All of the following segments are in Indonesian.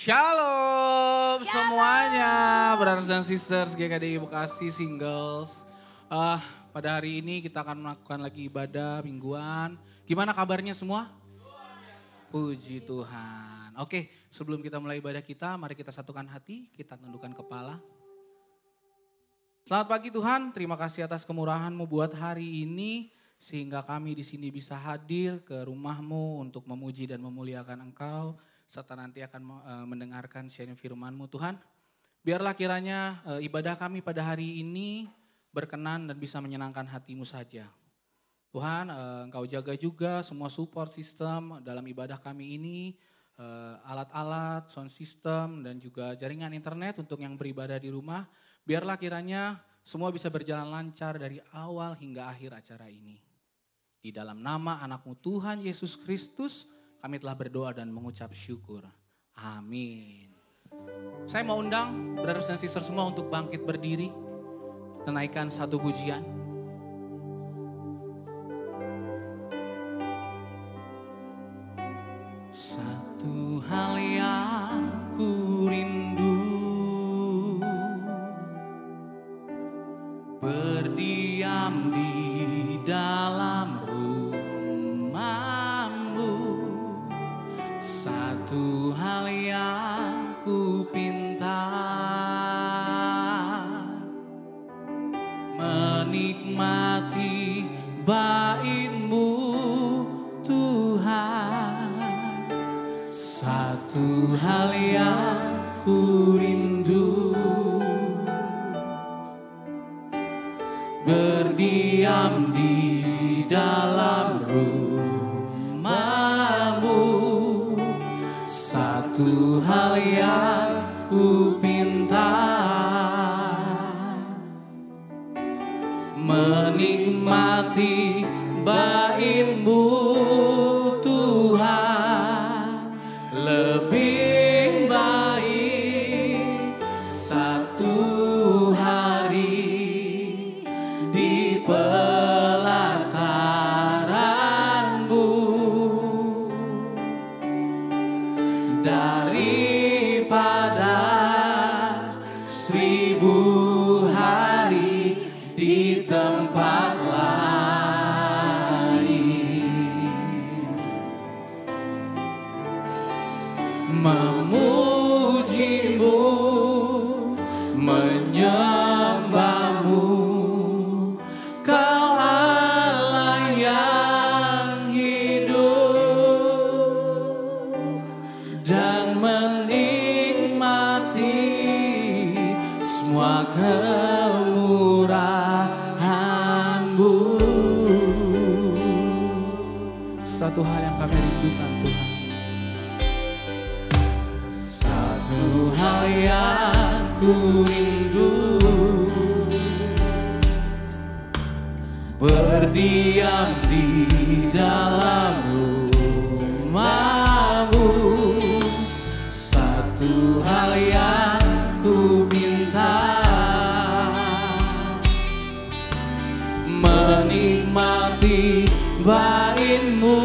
Shalom semuanya, brothers dan sisters GKDI Bekasi Singles. Pada hari ini kita akan melakukan lagi ibadah mingguan. Gimana kabarnya semua? Puji Tuhan. Oke, sebelum kita mulai ibadah kita, mari kita satukan hati, kita tundukkan kepala. Selamat pagi Tuhan, terima kasih atas kemurahan-Mu buat hari ini. Sehingga kami di sini bisa hadir ke rumah-Mu untuk memuji dan memuliakan Engkau. Serta nanti akan mendengarkan sharing firman-Mu Tuhan. Biarlah kiranya ibadah kami pada hari ini berkenan dan bisa menyenangkan hati-Mu saja. Tuhan, Engkau jaga juga semua support system dalam ibadah kami ini. Alat-alat, sound system dan juga jaringan internet untuk yang beribadah di rumah. Biarlah kiranya semua bisa berjalan lancar dari awal hingga akhir acara ini. Di dalam nama anak-Mu Tuhan Yesus Kristus, kami telah berdoa dan mengucap syukur. Amin. Saya mau undang brothers dan sisters semua untuk bangkit berdiri. Kita naikkan satu pujian. Satu hal yang ku rindu, berdiam di dalam satu hal yang ku pinta, menikmati bait-Mu Tuhan. Satu hal yang ku rindu, berdiam di dalam rumah-Mu. Satu hal yang ku pinta, menikmati bait-Mu Tuhan. Lebih baik satu hari di pelataran-Mu daripada 1000 hari di tempat lain. Memuji-Mu, menyembah-Mu, Kau Allah yang hidup, dan menikmati semua kemurahan-Mu. Satu hal yang kami rindukan Tuhan, satu hal yang ku rindu, berdiam di dalam rumah-Mu. Satu hal yang ku pinta, menikmati bait-Mu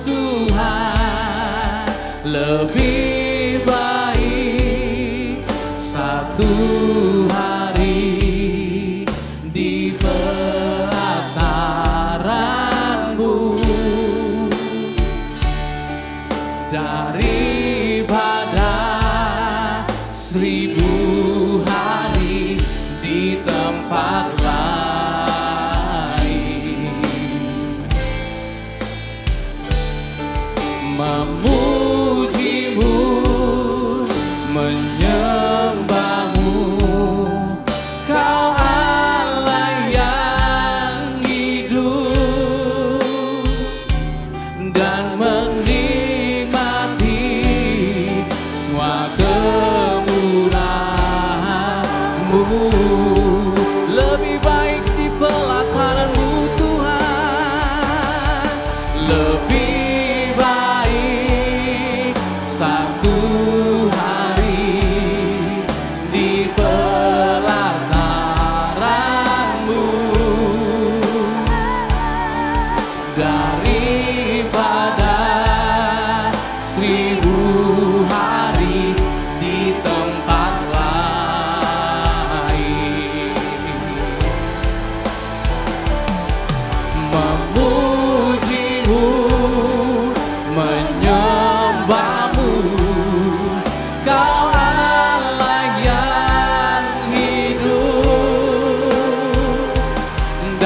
Tuhan. Lebih baik satu hari di pelataran-Mu daripada 1000 hari di tempat lain. Memuji-Mu, menyembah-Mu, Kau Allah yang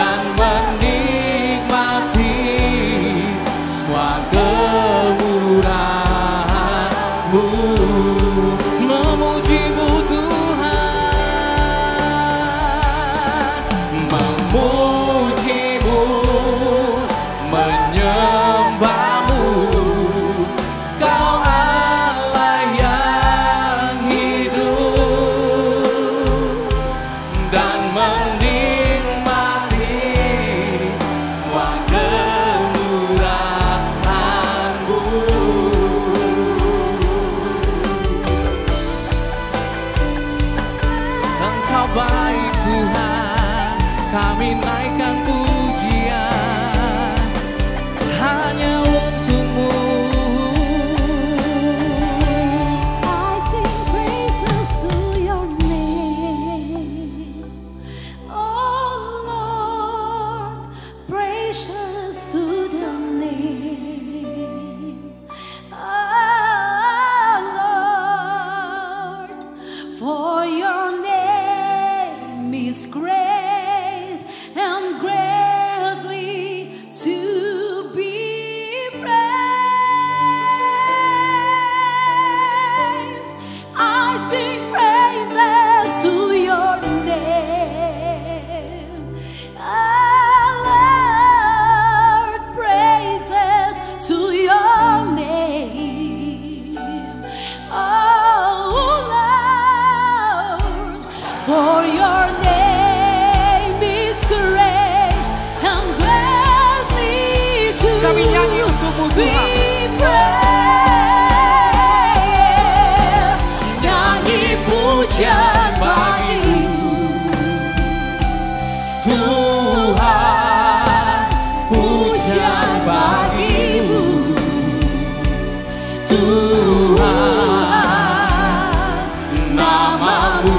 dan menikmati semua kemurahan-Mu. Memuji-Mu Tuhan, memuji-Mu, menyembah-Mu. Kau Allah yang hidup dan menikmati semua kemurahan-Mu. Engkau baik Tuhan, kami naikkan pujian hanya untuk-Mu. I sing praises to your name, oh Lord, precious to your name, oh Lord, for your name is great and greatly to be praised. I sing praises to your name, oh Lord, praises to your name, oh Lord, for your name is great and greatly to Kami nyanyi untuk-Mu be Tuhan. praised. Nyanyi pujian bagi-Mu Tuhan, pujian bagi-Mu Tuhan, nama-Mu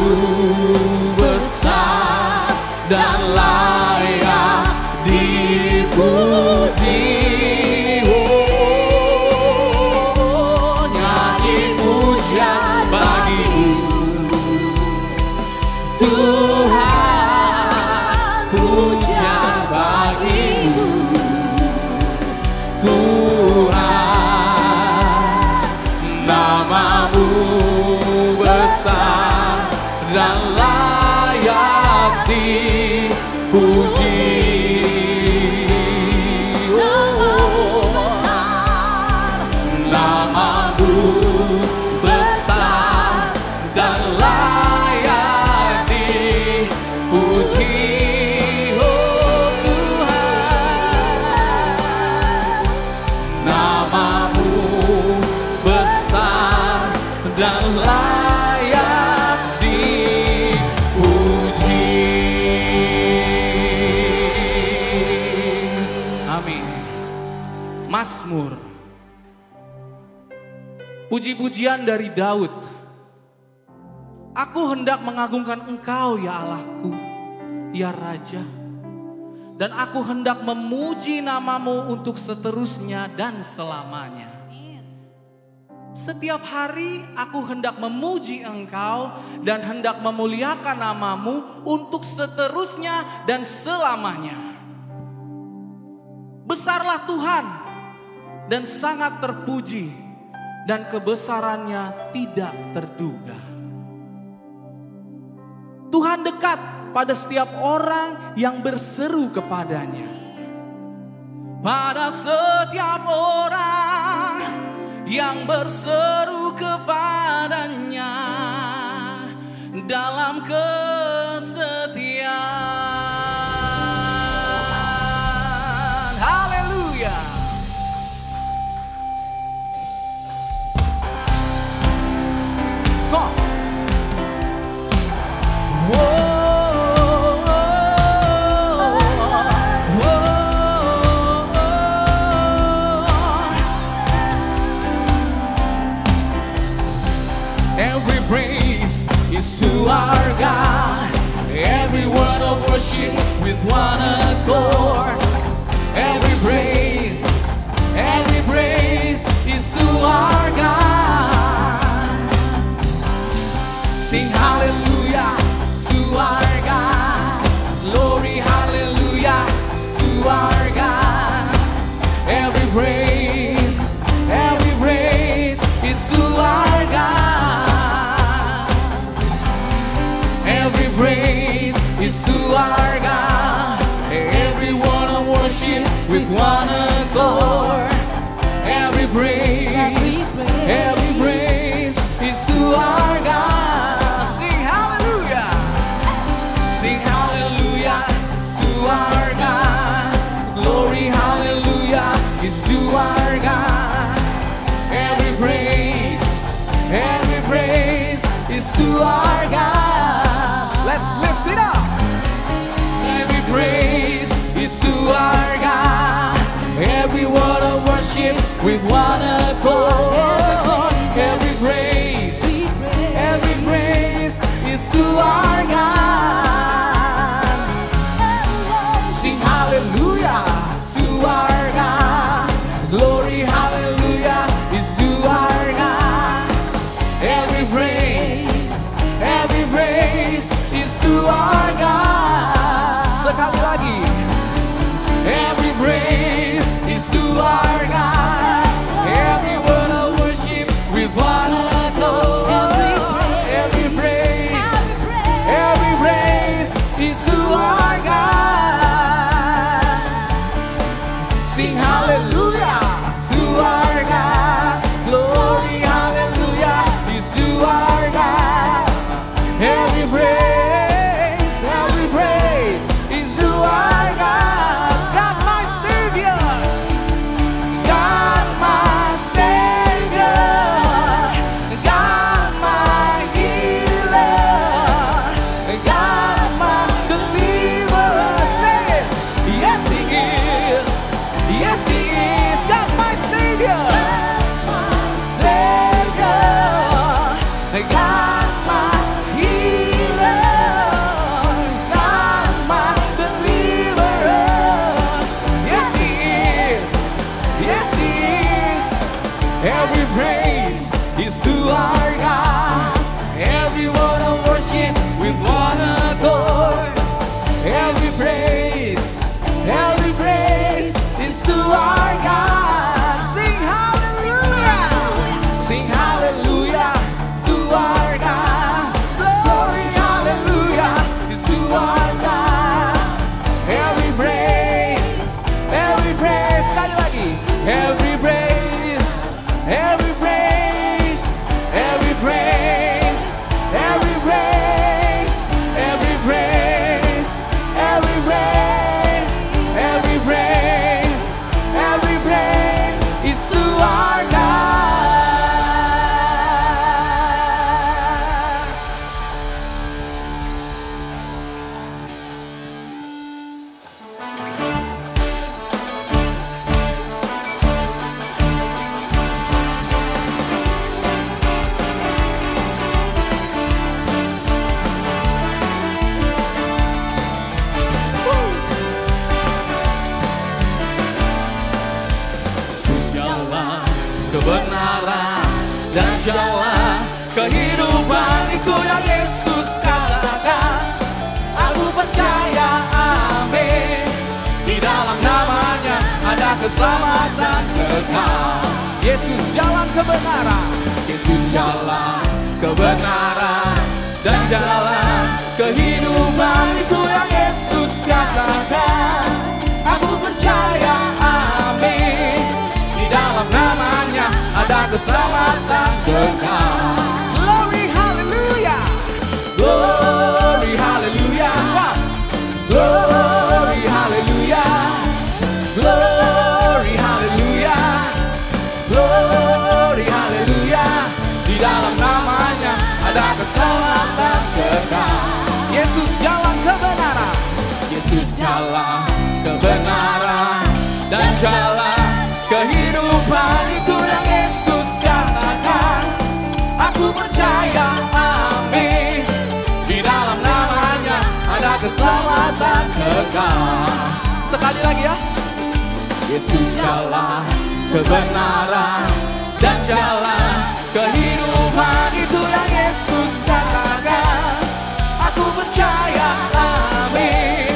besar dan layak dipuji. Oh, nyanyi pujian bagi-Mu Tuhan, pujian bagi-Mu Tuhan, nama-Mu besar dan layak dipuji. Nama-Mu besar dan layak dipuji. Oh Tuhan, nama-Mu besar dan layak dipuji. Amin. Mazmur, puji-pujian dari Daud. Aku hendak mengagungkan Engkau ya Allahku, ya Raja. Dan aku hendak memuji nama-Mu untuk seterusnya dan selamanya. Setiap hari aku hendak memuji Engkau dan hendak memuliakan nama-Mu untuk seterusnya dan selamanya. Besarlah Tuhan dan sangat terpuji, dan kebesarannya tidak terduga. Tuhan dekat pada setiap orang yang berseru kepadanya. Pada setiap orang yang berseru kepadanya dalam kesetiaan. Haleluya. Come on. Every praise is to our God. Every word of worship with one accord. Every praise is to our God. Sing hallelujah to our God. Glory, hallelujah with one accord. Every praise is to our God. Sing hallelujah. Sing hallelujah to our God. Glory, hallelujah is to our God. Every praise is to our God. Let's lift it up. Every praise is to our God. Every word of worship with one accord. Every praise is to our God. Sing hallelujah to our God. Glory, hallelujah is to our God. Every praise is to our God. Sekali lagi. Every praise is to our God. Every word of worship with one accord. Every praise is to our God. Sing hallelujah to our God. Glory, hallelujah is to our God. Every praise is to our God. God my Savior, God my Savior, God my healer, God my deliverer. Say it. Yes He is. Yes He is. God my Savior, God my healer, God my deliverer. Yes He is. Yes He is. Every praise is to our God. Every word of worship with one accord. Every praise is to our God. Sing hallelujah. Sing hallelujah to our God. Glory, hallelujah is to our God. Every praise, sekali lagi. Every praise, every praise, every praise, every praise, every praise, every praise, every praise, every praise is to our God. Yesus jalan kebenaran dan jalan kehidupan, itu yang Yesus katakan. Aku percaya, amin. Di dalam namanya ada keselamatan kekal. Yesus jalan kebenaran, Yesus jalan kebenaran dan jalan kehidupan, itu yang Yesus katakan. Aku percaya, amin. Di dalam namanya ada keselamatan kekal. Glory, hallelujah. Glory, hallelujah. Glory, hallelujah. Glory, hallelujah. Glory, hallelujah. Di dalam namanya ada keselamatan kekal. Yesus jalan kebenaran, Yesus jalan kebenaran dan jalan kehidupan, itu yang Yesus katakan. Aku percaya, amin. Di dalam namanya ada keselamatan kekal. Sekali lagi ya. Yesus jalan kebenaran dan jalan kehidupan, itu yang Yesus katakan. Aku percaya, amin.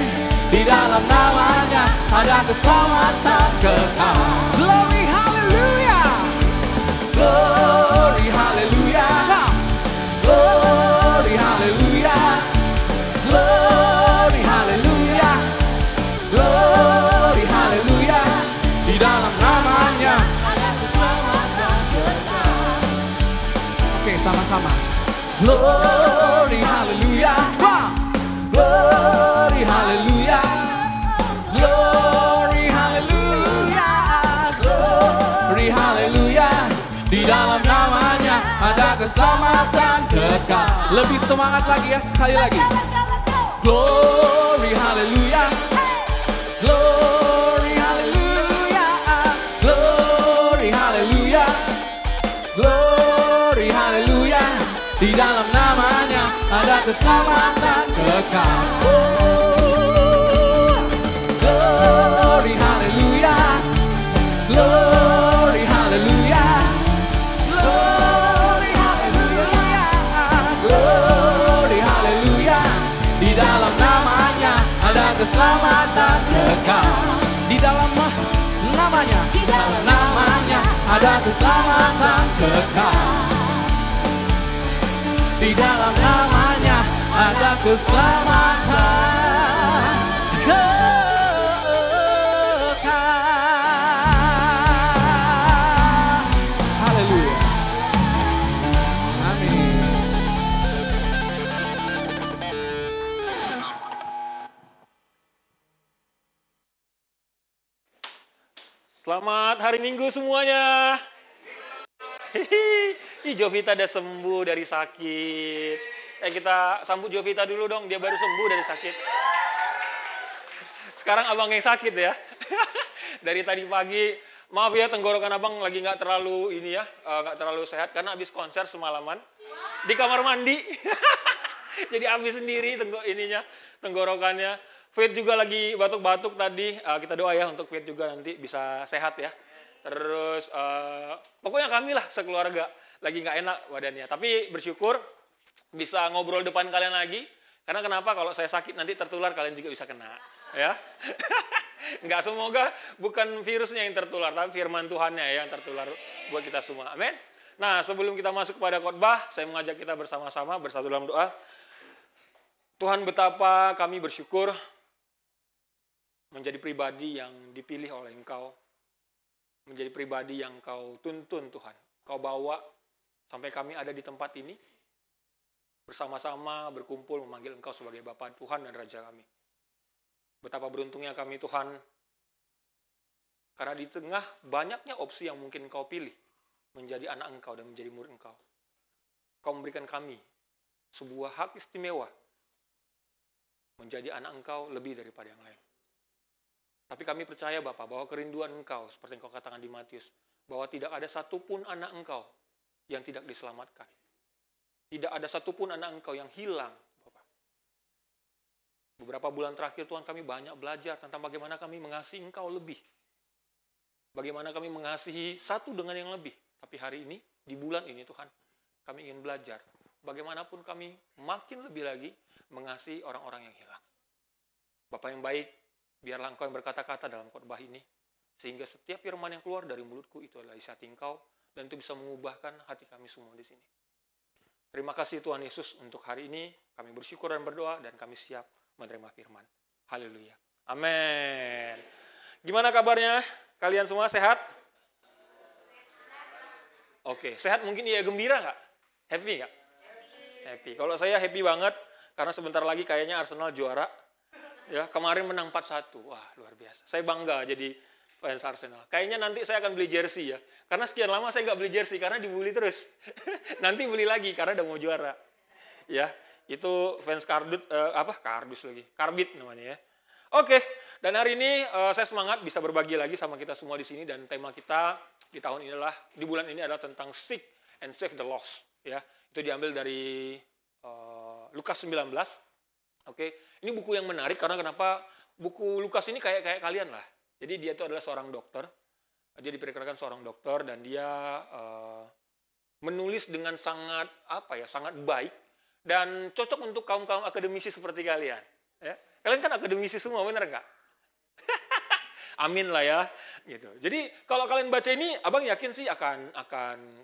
Di dalam namanya ada keselamatan kekal. Glory, hallelujah. Glory, hallelujah. Glory, hallelujah. Glory, hallelujah. Glory, hallelujah. bersama-sama. Glory, haleluya. Glory, haleluya. Glory, haleluya. Glory, haleluya. Di dalam namanya ada keselamatan kekal. Lebih semangat lagi ya, sekali lagi. Glory, haleluya. Glory, haleluya. Glory, haleluya. Glory, haleluya. Di dalam namanya ada keselamatan kekal. Glory, haleluya. Glory, haleluya. Glory, haleluya. Glory, haleluya. Di dalam namanya ada keselamatan kekal. Di dalam namanya, di dalam namanya ada keselamatan kekal. Di dalam namanya ada keselamatan kekal. Haleluya. Amin. Selamat hari Minggu semuanya. Ih, Jovita udah sembuh dari sakit. Kita sambut Jovita dulu dong, dia baru sembuh dari sakit. Sekarang abang yang sakit ya. Dari tadi pagi, maaf ya tenggorokan abang lagi nggak terlalu ini ya, nggak terlalu sehat karena habis konser semalaman di kamar mandi. Jadi habis sendiri tenggorokannya. Fit juga lagi batuk-batuk tadi. Kita doa ya untuk Fit juga nanti bisa sehat ya. Terus pokoknya kami lah sekeluarga lagi nggak enak badannya. Tapi bersyukur bisa ngobrol depan kalian lagi. Karena kenapa? Kalau saya sakit nanti tertular, kalian juga bisa kena. Ya, nggak, semoga bukan virusnya yang tertular, tapi firman Tuhannya yang tertular buat kita semua. Amin. Nah, sebelum kita masuk kepada khotbah, saya mengajak kita bersama-sama bersatu dalam doa. Tuhan, betapa kami bersyukur menjadi pribadi yang dipilih oleh Engkau, menjadi pribadi yang Kau tuntun Tuhan. Kau bawa sampai kami ada di tempat ini, bersama-sama berkumpul memanggil Engkau sebagai Bapa Tuhan dan Raja kami. Betapa beruntungnya kami Tuhan, karena di tengah banyaknya opsi yang mungkin Engkau pilih, menjadi anak Engkau dan menjadi murid Engkau. Kau memberikan kami sebuah hak istimewa, menjadi anak Engkau lebih daripada yang lain. Tapi kami percaya Bapa bahwa kerinduan Engkau, seperti Engkau katakan di Matius, bahwa tidak ada satupun anak Engkau yang tidak diselamatkan. Tidak ada satupun anak Engkau yang hilang. Bapak. Beberapa bulan terakhir Tuhan kami banyak belajar tentang bagaimana kami mengasihi Engkau lebih. Bagaimana kami mengasihi satu dengan yang lebih. Tapi hari ini, di bulan ini Tuhan, kami ingin belajar. Bagaimanapun kami makin lebih lagi mengasihi orang-orang yang hilang. Bapa yang baik, biarlah Engkau yang berkata-kata dalam khotbah ini, sehingga setiap firman yang keluar dari mulutku itu adalah isi hati Engkau, dan itu bisa mengubahkan hati kami semua di sini. Terima kasih Tuhan Yesus untuk hari ini, kami bersyukur dan berdoa, dan kami siap menerima firman. Haleluya. Amin. Gimana kabarnya? Kalian semua sehat? Oke, sehat mungkin ya, gembira nggak? Happy nggak? Happy. Kalau saya happy banget, karena sebentar lagi kayaknya Arsenal juara. Ya, kemarin menang 4-1. Wah, luar biasa. Saya bangga jadi fans Arsenal. Kayaknya nanti saya akan beli jersey ya. Karena sekian lama saya nggak beli jersey karena dibully terus. Nanti beli lagi karena udah mau juara. Ya, itu fans Kardus lagi. Karbit namanya ya. Oke, dan hari ini saya semangat bisa berbagi lagi sama kita semua di sini, dan tema kita di tahun ini adalah, di bulan ini adalah tentang Seek and Save the Lost. Ya, itu diambil dari Lukas 19. Oke, ini buku yang menarik karena kenapa? Buku Lukas ini kayak kalian lah. Jadi dia itu adalah seorang dokter. Dia diperkirakan seorang dokter dan dia menulis dengan sangat sangat baik dan cocok untuk kaum-kaum akademisi seperti kalian. Ya. Kalian kan akademisi semua, benar nggak? Amin lah ya, gitu. Jadi kalau kalian baca ini, abang yakin sih akan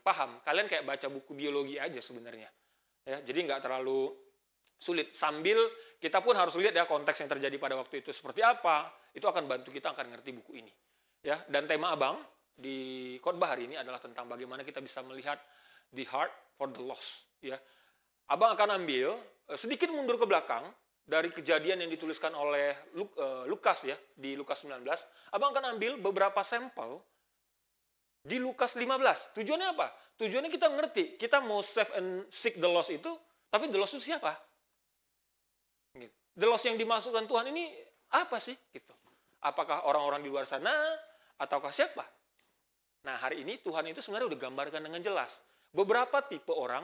paham. Kalian kayak baca buku biologi aja sebenarnya. Ya, jadi nggak terlalu sulit. Sambil kita pun harus lihat ya konteks yang terjadi pada waktu itu seperti apa. Itu akan bantu kita akan ngerti buku ini. Ya, dan tema abang di khotbah hari ini adalah tentang bagaimana kita bisa melihat the heart for the lost. Ya, abang akan ambil sedikit mundur ke belakang dari kejadian yang dituliskan oleh Lukas ya di Lukas 19. Abang akan ambil beberapa sampel di Lukas 15. Tujuannya apa? Tujuannya kita ngerti, kita mau save and seek the lost itu, tapi the lost itu siapa? Gitu. The lost yang dimaksudkan Tuhan ini apa sih? Gitu. Apakah orang-orang di luar sana ataukah siapa? Nah, hari ini Tuhan itu sebenarnya udah gambarkan dengan jelas. Beberapa tipe orang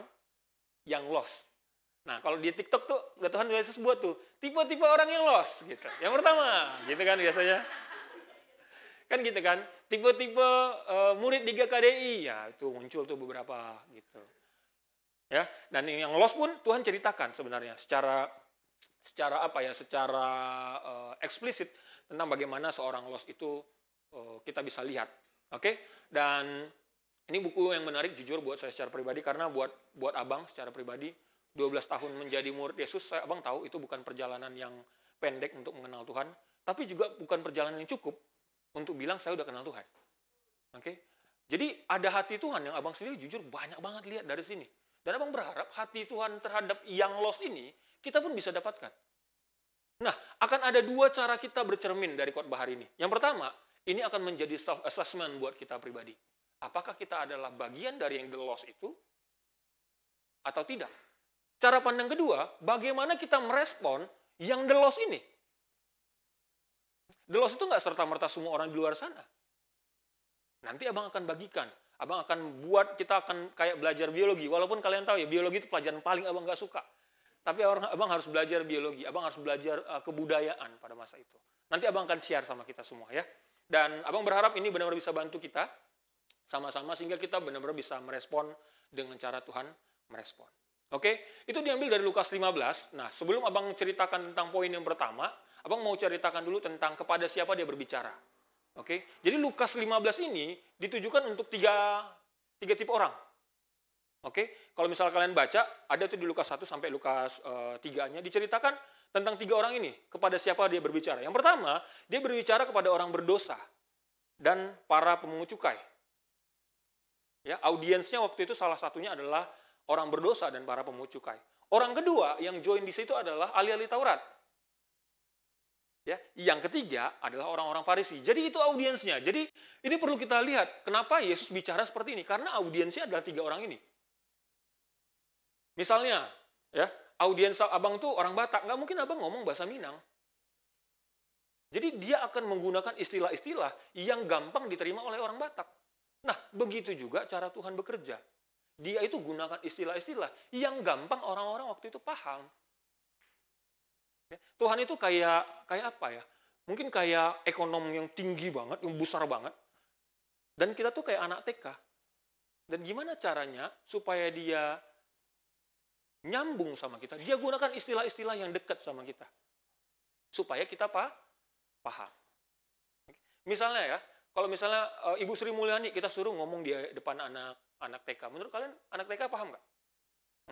yang lost. Nah, kalau di TikTok tuh Tuhan Yesus buat tuh tipe-tipe orang yang lost gitu. Yang pertama, gitu kan biasanya. Kan gitu kan, tipe-tipe murid di GKDI, ya itu muncul tuh beberapa gitu. Ya, dan yang lost pun Tuhan ceritakan sebenarnya secara apa ya, secara eksplisit tentang bagaimana seorang lost itu kita bisa lihat. Oke? Dan ini buku yang menarik jujur buat saya secara pribadi, karena buat abang secara pribadi 12 tahun menjadi murid Yesus, abang tahu itu bukan perjalanan yang pendek untuk mengenal Tuhan, tapi juga bukan perjalanan yang cukup untuk bilang saya udah kenal Tuhan. Oke? Jadi ada hati Tuhan yang abang sendiri jujur banyak banget lihat dari sini. Dan abang berharap hati Tuhan terhadap yang lost ini kita pun bisa dapatkan. Nah, akan ada dua cara kita bercermin dari khotbah hari ini. Yang pertama, ini akan menjadi self-assessment buat kita pribadi. Apakah kita adalah bagian dari yang the lost itu atau tidak? Cara pandang kedua, bagaimana kita merespon yang the lost ini? The lost itu nggak serta-merta semua orang di luar sana. Nanti abang akan bagikan. Abang akan buat, kita akan kayak belajar biologi. Walaupun kalian tahu ya, biologi itu pelajaran paling abang nggak suka. Tapi abang harus belajar biologi. Abang harus belajar kebudayaan pada masa itu. Nanti abang akan share sama kita semua ya. Dan abang berharap ini benar-benar bisa bantu kita sama-sama sehingga kita benar-benar bisa merespon dengan cara Tuhan merespon. Oke, itu diambil dari Lukas 15. Nah, sebelum abang ceritakan tentang poin yang pertama, abang mau ceritakan dulu tentang kepada siapa dia berbicara. Oke, jadi Lukas 15 ini ditujukan untuk tiga tipe orang. Oke, kalau misalnya kalian baca, ada tuh di Lukas 1 sampai Lukas 3-nya diceritakan tentang tiga orang ini, kepada siapa dia berbicara. Yang pertama, dia berbicara kepada orang berdosa dan para pemungut cukai. Ya, audiensnya waktu itu salah satunya adalah orang berdosa dan para pemungut cukai. Orang kedua yang join di situ adalah ahli-ahli Taurat. Ya, yang ketiga adalah orang-orang Farisi. Jadi itu audiensnya. Jadi ini perlu kita lihat kenapa Yesus bicara seperti ini, karena audiensnya adalah tiga orang ini. Misalnya, ya, audiens abang tuh orang Batak, nggak mungkin abang ngomong bahasa Minang. Jadi dia akan menggunakan istilah-istilah yang gampang diterima oleh orang Batak. Nah, begitu juga cara Tuhan bekerja. Dia itu gunakan istilah-istilah yang gampang orang-orang waktu itu paham. Ya, Tuhan itu kayak apa ya? Mungkin kayak ekonom yang tinggi banget, yang besar banget. Dan kita tuh kayak anak TK. Dan gimana caranya supaya dia nyambung sama kita? Dia gunakan istilah-istilah yang dekat sama kita. Supaya kita paham. Misalnya ya, kalau misalnya Ibu Sri Mulyani kita suruh ngomong di depan anak TK. Menurut kalian anak TK paham nggak?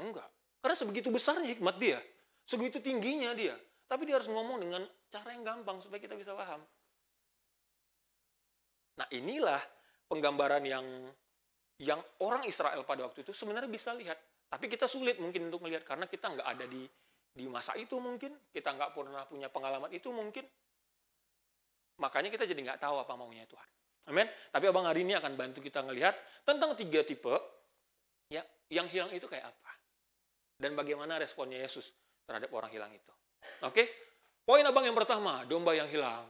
Enggak. Karena sebegitu besarnya hikmat dia. Sebegitu tingginya dia. Tapi dia harus ngomong dengan cara yang gampang supaya kita bisa paham. Nah, inilah penggambaran yang orang Israel pada waktu itu sebenarnya bisa lihat. Tapi kita sulit mungkin untuk melihat karena kita nggak ada di masa itu mungkin. Kita nggak pernah punya pengalaman itu mungkin. Makanya kita jadi nggak tahu apa maunya Tuhan. Amin. Tapi abang hari ini akan bantu kita ngelihat tentang tiga tipe ya, yang hilang itu kayak apa. Dan bagaimana responnya Yesus terhadap orang hilang itu. Oke, poin abang yang pertama, domba yang hilang.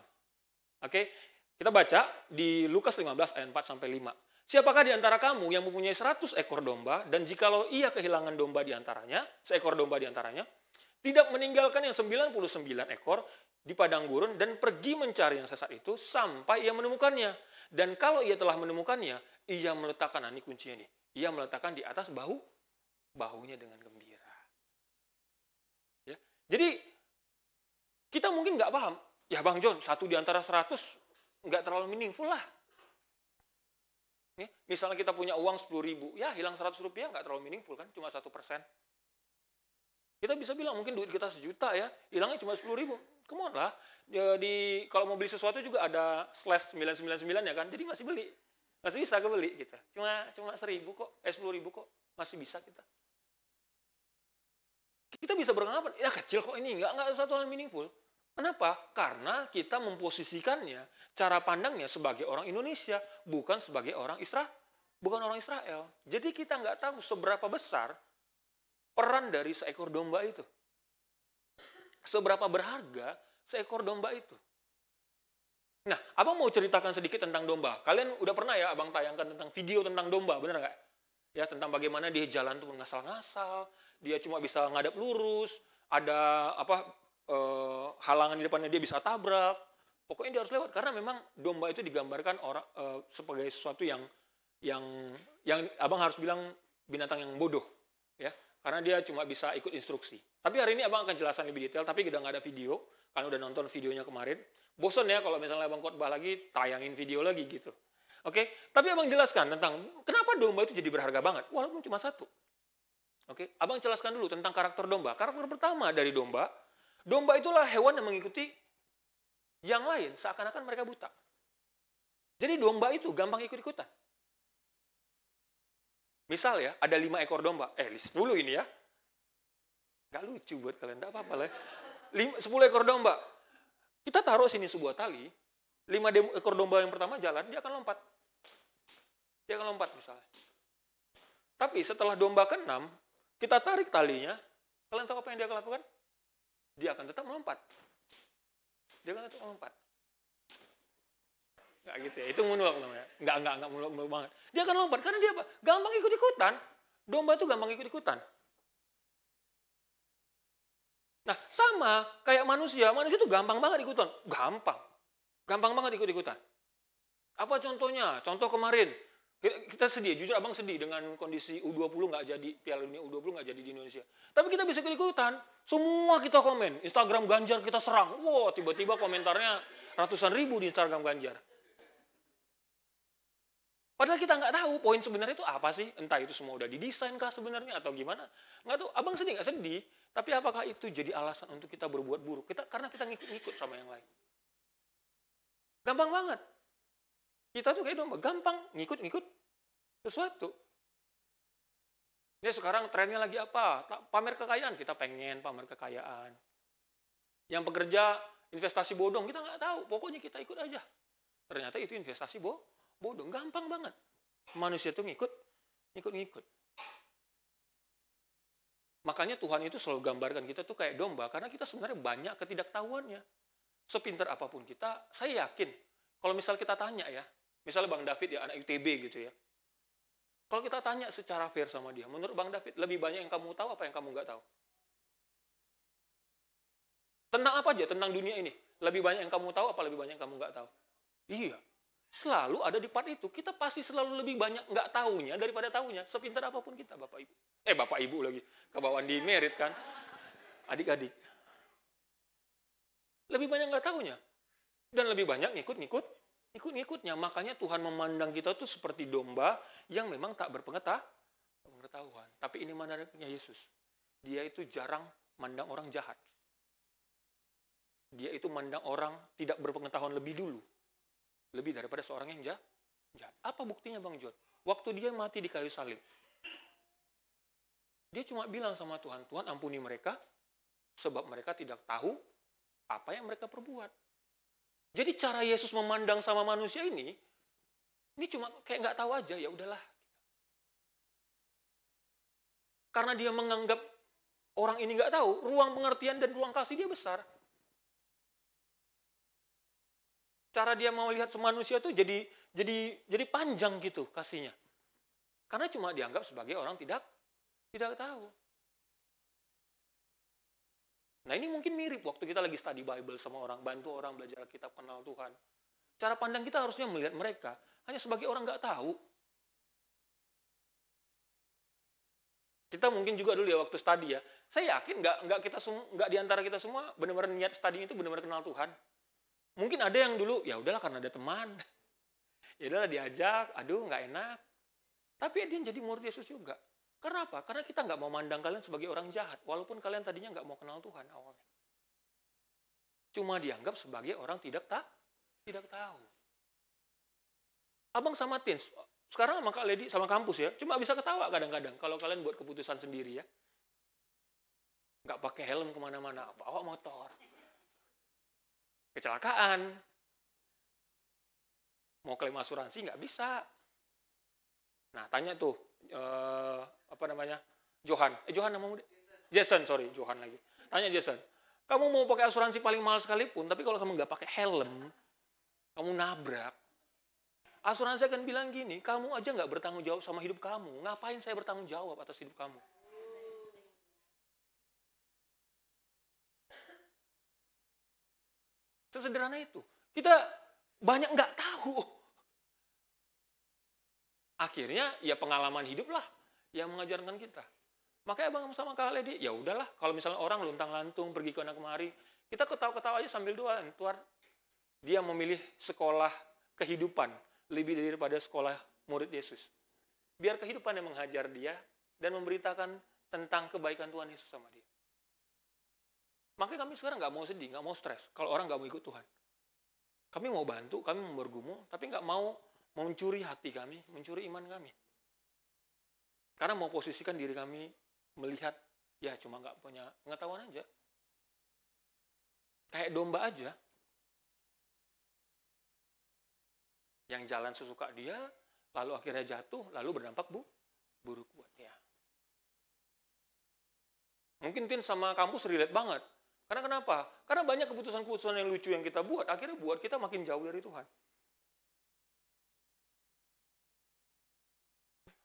Oke, kita baca di Lukas 15 ayat 4 sampai 5. Siapakah di antara kamu yang mempunyai 100 ekor domba dan jikalau ia kehilangan domba di antaranya, seekor domba di antaranya, tidak meninggalkan yang 99 ekor di padang gurun dan pergi mencari yang sesat itu sampai ia menemukannya. Dan kalau ia telah menemukannya, ia meletakkan, ini kuncinya nih, ia meletakkan di atas bahunya dengan gembira. Ya, jadi kita mungkin nggak paham. Ya Bang John, 1 di antara 100 nggak terlalu meaningful lah. Ya, misalnya kita punya uang 10.000, ya hilang 100 rupiah nggak terlalu meaningful kan, cuma 1%. Kita bisa bilang mungkin duit kita 1 juta ya, hilangnya cuma 10.000. Come on lah, kalau mau beli sesuatu juga ada /999 ya kan, jadi masih beli. Masih bisa kebeli kita. Cuma 1.000 kok, 10.000 kok. Masih bisa kita. Kita bisa beranggapan, ya kecil kok ini, enggak satu hal meaningful. Kenapa? Karena kita memposisikannya, cara pandangnya sebagai orang Indonesia, bukan sebagai orang Israel. Jadi kita nggak tahu seberapa besar peran dari seekor domba itu. Seberapa berharga seekor domba itu. Nah, abang mau ceritakan sedikit tentang domba. Kalian udah pernah ya abang tayangkan tentang video tentang domba, bener nggak? Ya, tentang bagaimana dia jalan tuh ngasal-ngasal, dia cuma bisa ngadap lurus, ada halangan di depannya dia bisa tabrak. Pokoknya dia harus lewat karena memang domba itu digambarkan orang sebagai sesuatu yang abang harus bilang binatang yang bodoh, ya, karena dia cuma bisa ikut instruksi. Tapi hari ini abang akan jelaskan lebih detail, tapi udah nggak ada video, kan udah nonton videonya kemarin. Bosan ya kalau misalnya abang khotbah lagi tayangin video lagi gitu. Oke, tapi abang jelaskan tentang kenapa domba itu jadi berharga banget, walaupun cuma satu. Oke, abang jelaskan dulu tentang karakter domba. Karakter pertama dari domba itulah hewan yang mengikuti yang lain seakan-akan mereka buta. Jadi domba itu gampang ikut-ikutan. Misal ya, ada 5 ekor domba. 10 ini ya. Gak lucu buat kalian, gak apa-apa lah. 10 ekor domba. Kita taruh sini sebuah tali. 5 ekor domba yang pertama jalan, dia akan lompat. Dia akan lompat misalnya. Tapi setelah domba ke-6, kita tarik talinya. Kalian tahu apa yang dia akan lakukan? Dia akan tetap melompat. Dia akan tetap melompat. Nggak gitu ya, itu muluk namanya. Nggak muluk banget. Dia akan lompat, karena dia apa? Gampang ikut-ikutan. Domba itu gampang ikut-ikutan. Nah, sama kayak manusia itu gampang banget ikutan. Gampang banget ikut-ikutan. Apa contohnya? Contoh kemarin, kita sedih, jujur abang sedih dengan kondisi U20 nggak jadi, Piala Dunia U20 nggak jadi di Indonesia. Tapi kita bisa ikut-ikutan, semua kita komen. Instagram Ganjar kita serang, wow tiba-tiba komentarnya ratusan ribu di Instagram Ganjar. Padahal kita nggak tahu poin sebenarnya itu apa sih, entah itu semua udah didesain kah sebenarnya atau gimana. Nggak tahu, abang sedih nggak sedih, tapi apakah itu jadi alasan untuk kita berbuat buruk? Karena kita ngikut-ngikut sama yang lain. Gampang banget. Kita tuh kayak domba, gampang ngikut-ngikut sesuatu. Ya sekarang trennya lagi apa? Pamer kekayaan, kita pengen pamer kekayaan. Yang pekerja investasi bodong, kita nggak tahu, pokoknya kita ikut aja. Ternyata itu investasi bodong, gampang banget. Manusia tuh ngikut-ngikut. Makanya Tuhan itu selalu gambarkan kita tuh kayak domba, karena kita sebenarnya banyak ketidaktahuannya. Sepintar apapun kita, saya yakin, kalau misal kita tanya ya, misalnya Bang David ya, anak UTB gitu ya. Kalau kita tanya secara fair sama dia, menurut Bang David, lebih banyak yang kamu tahu apa yang kamu nggak tahu? Tentang apa aja, tentang dunia ini. Lebih banyak yang kamu tahu apa lebih banyak yang kamu nggak tahu? Iya, selalu ada di part itu. Kita pasti selalu lebih banyak nggak tahunya daripada tahunya. Sepintar apapun kita, Bapak Ibu. Bapak Ibu lagi, kebawaan di merit kan. Adik-adik. Lebih banyak nggak tahunya. Dan lebih banyak ngikut-ngikutnya. Makanya Tuhan memandang kita tuh seperti domba yang memang tak berpengetahuan. Tapi ini menariknya Yesus. Dia itu jarang mandang orang jahat. Dia itu mandang orang tidak berpengetahuan lebih dulu. Lebih daripada seorang yang jahat. Apa buktinya Bang John? Waktu dia mati di kayu salib. Dia cuma bilang sama Tuhan, Tuhan ampuni mereka, sebab mereka tidak tahu apa yang mereka perbuat. Jadi cara Yesus memandang sama manusia ini cuma kayak nggak tahu aja, ya udahlah. Karena dia menganggap orang ini nggak tahu, ruang pengertian dan ruang kasih dia besar. Cara dia mau lihat manusia itu jadi panjang gitu kasihnya. Karena cuma dianggap sebagai orang tidak tahu. Nah ini mungkin mirip waktu kita lagi study Bible sama orang, bantu orang belajar Alkitab, kenal Tuhan. Cara pandang kita harusnya melihat mereka hanya sebagai orang nggak tahu. Kita mungkin juga dulu ya waktu study ya, saya yakin nggak di antara kita semua benar-benar niat study itu benar-benar kenal Tuhan. Mungkin ada yang dulu ya udahlah karena ada teman, ya udahlah diajak, aduh nggak enak. Tapi dia jadi murid Yesus juga. Karena apa? Karena kita nggak mau mandang kalian sebagai orang jahat, walaupun kalian tadinya nggak mau kenal Tuhan awalnya. Cuma dianggap sebagai orang tidak tahu. Abang sama teens, sekarang sama Kak Ledi sama kampus ya, cuma bisa ketawa kadang-kadang kalau kalian buat keputusan sendiri ya. Nggak pakai helm kemana-mana, bawa motor. Kecelakaan. Mau klaim asuransi nggak bisa. Nah, tanya tuh, Johan namamu? Jason, sorry, Johan lagi. Tanya Jason, kamu mau pakai asuransi paling mahal sekalipun, tapi kalau kamu nggak pakai helm, kamu nabrak. Asuransi akan bilang gini, kamu aja nggak bertanggung jawab sama hidup kamu, ngapain saya bertanggung jawab atas hidup kamu? Sesederhana itu. Kita banyak nggak tahu. Akhirnya ya pengalaman hidup lah yang mengajarkan kita. Makanya Abang sama Kak Ledi, ya udahlah kalau misalnya orang luntang-lantung pergi ke sana kemari, kita ketawa-ketawa aja sambil doa, Tuhan, dia memilih sekolah kehidupan lebih daripada sekolah murid Yesus. Biar kehidupan yang menghajar dia dan memberitakan tentang kebaikan Tuhan Yesus sama dia. Makanya kami sekarang nggak mau sedih, nggak mau stres kalau orang nggak mau ikut Tuhan. Kami mau bantu, kami mau bergumul, tapi nggak mau mencuri hati kami, mencuri iman kami. Karena mau posisikan diri kami melihat, ya cuma nggak punya pengetahuan aja. Kayak domba aja. Yang jalan sesuka dia, lalu akhirnya jatuh, lalu berdampak buruk buat dia. Mungkin Tin sama kampus relate banget. Karena kenapa? Karena banyak keputusan-keputusan yang lucu yang kita buat, akhirnya buat kita makin jauh dari Tuhan.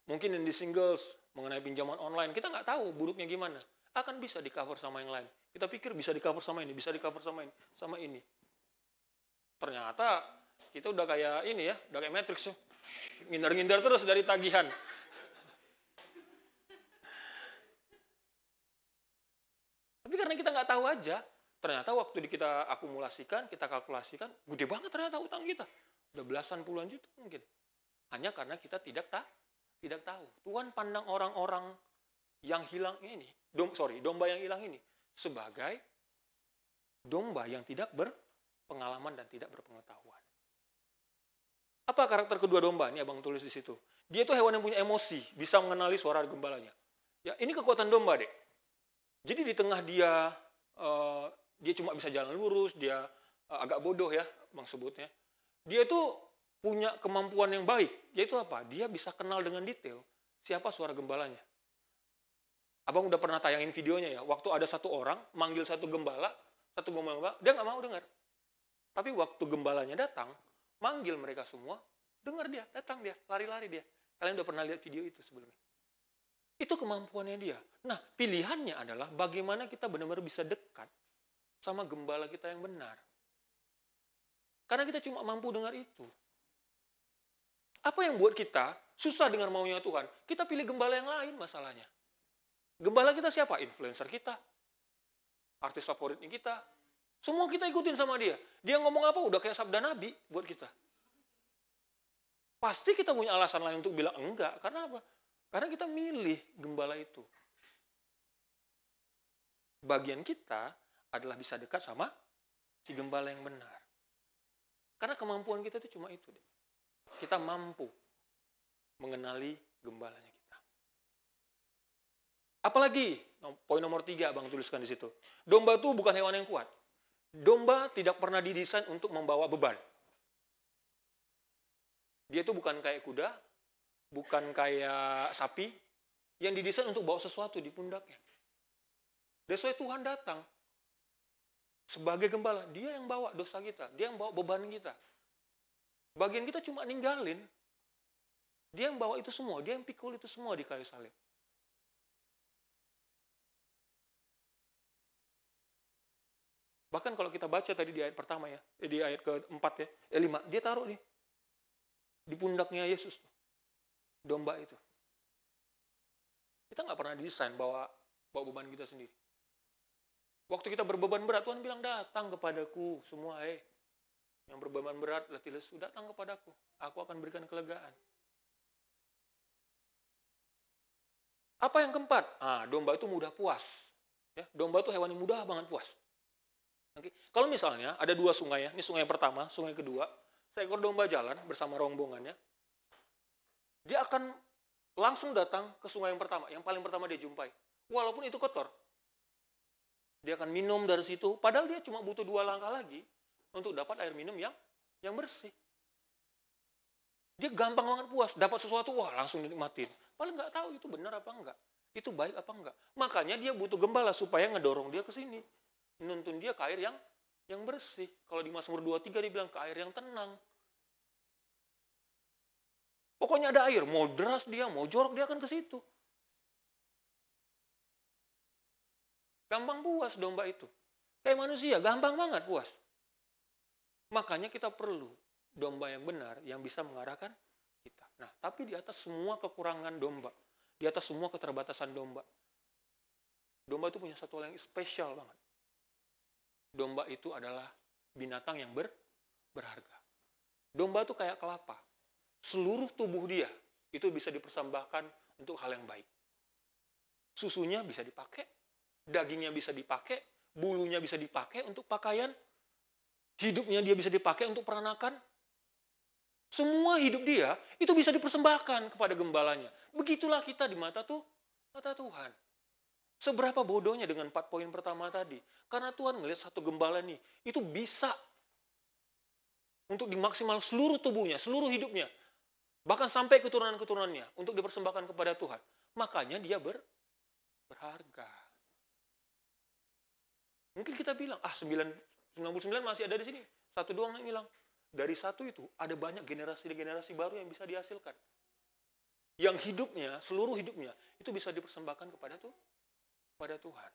Mungkin yang di singles, mengenai pinjaman online, kita nggak tahu buruknya gimana. Akan bisa di-cover sama yang lain. Kita pikir bisa di-cover sama ini, bisa di-cover sama ini. Ternyata kita udah kayak ini ya, udah kayak Matrix ya. Ngindar-ngindar terus dari tagihan. Tapi karena kita nggak tahu aja, ternyata waktu kita akumulasikan, kita kalkulasikan, gede banget ternyata utang kita. Udah belasan puluhan juta mungkin. Hanya karena kita tidak tahu. Tuhan pandang orang-orang yang hilang ini, domba yang hilang ini, sebagai domba yang tidak berpengalaman dan tidak berpengetahuan. Apa karakter kedua domba? Ini Abang tulis di situ. Dia itu hewan yang punya emosi, bisa mengenali suara gembalanya. Ya, ini kekuatan domba, Dek. Jadi di tengah dia cuma bisa jalan lurus, dia agak bodoh ya, Bang sebutnya. Dia itu punya kemampuan yang baik, yaitu apa? Dia bisa kenal dengan detail siapa suara gembalanya. Abang udah pernah tayangin videonya ya, waktu ada satu orang manggil satu gembala, dia nggak mau dengar. Tapi waktu gembalanya datang, manggil mereka semua, dengar dia, datang dia, lari-lari dia. Kalian udah pernah lihat video itu sebelumnya. Itu kemampuannya dia. Nah, pilihannya adalah bagaimana kita benar-benar bisa dekat sama gembala kita yang benar. Karena kita cuma mampu dengar itu. Apa yang buat kita susah dengar maunya Tuhan? Kita pilih gembala yang lain masalahnya. Gembala kita siapa? Influencer kita. Artis favoritnya kita. Semua kita ikutin sama dia. Dia ngomong apa udah kayak sabda Nabi buat kita. Pasti kita punya alasan lain untuk bilang enggak. Karena apa? Karena kita milih gembala itu. Bagian kita adalah bisa dekat sama si gembala yang benar. Karena kemampuan kita itu cuma itu. Kita mampu mengenali gembalanya kita. Apalagi, poin nomor 3 Abang tuliskan di situ. Domba itu bukan hewan yang kuat. Domba tidak pernah didesain untuk membawa beban. Dia itu bukan kayak kuda, bukan kayak sapi, yang didesain untuk bawa sesuatu di pundaknya. That's why Tuhan datang. Sebagai gembala, dia yang bawa dosa kita, dia yang bawa beban kita. Bagian kita cuma ninggalin. Dia yang bawa itu semua, dia yang pikul itu semua di kayu salib. Bahkan kalau kita baca tadi di ayat pertama ya, di ayat ke-4 ya, 5, dia taruh nih di pundaknya Yesus, domba itu. Kita nggak pernah desain bawa beban kita sendiri. Waktu kita berbeban berat, Tuhan bilang, datang kepadaku semua, yang berbeban berat, letih lesu, datang kepadaku. Aku akan berikan kelegaan. Apa yang keempat? Domba itu mudah puas. Ya, domba itu hewan yang mudah banget puas. Oke. Kalau misalnya ada 2 sungai ya, ini sungai yang pertama, sungai kedua, seekor domba jalan bersama rombongannya, dia akan langsung datang ke sungai yang paling pertama dia jumpai. Walaupun itu kotor. Dia akan minum dari situ, padahal dia cuma butuh 2 langkah lagi untuk dapat air minum yang bersih. Dia gampang banget puas, dapat sesuatu, wah langsung dinikmatin. Paling nggak tahu itu benar apa enggak, itu baik apa enggak. Makanya dia butuh gembala supaya ngedorong dia ke sini. Menuntun dia ke air yang bersih. Kalau di Mazmur 23 dia bilang ke air yang tenang. Pokoknya ada air, mau deras dia, mau jorok dia akan ke situ. Gampang puas domba itu. Kayak manusia, gampang banget puas. Makanya kita perlu domba yang benar yang bisa mengarahkan kita. Nah, tapi di atas semua kekurangan domba, di atas semua keterbatasan domba itu punya satu hal yang spesial banget. Domba itu adalah binatang yang berharga. Domba itu kayak kelapa. Seluruh tubuh dia itu bisa dipersembahkan untuk hal yang baik. Susunya bisa dipakai, dagingnya bisa dipakai, bulunya bisa dipakai untuk pakaian, hidupnya dia bisa dipakai untuk peranakan. Semua hidup dia itu bisa dipersembahkan kepada gembalanya. Begitulah kita di mata Tuhan. Seberapa bodohnya dengan 4 poin pertama tadi. Karena Tuhan ngelihat satu gembala nih, itu bisa untuk dimaksimal seluruh tubuhnya, seluruh hidupnya. Bahkan sampai keturunan-keturunannya untuk dipersembahkan kepada Tuhan. Makanya dia berharga. Mungkin kita bilang, 99 masih ada di sini. Satu doang yang hilang. Dari satu itu ada banyak generasi baru yang bisa dihasilkan. Yang hidupnya, seluruh hidupnya, itu bisa dipersembahkan kepada Tuhan.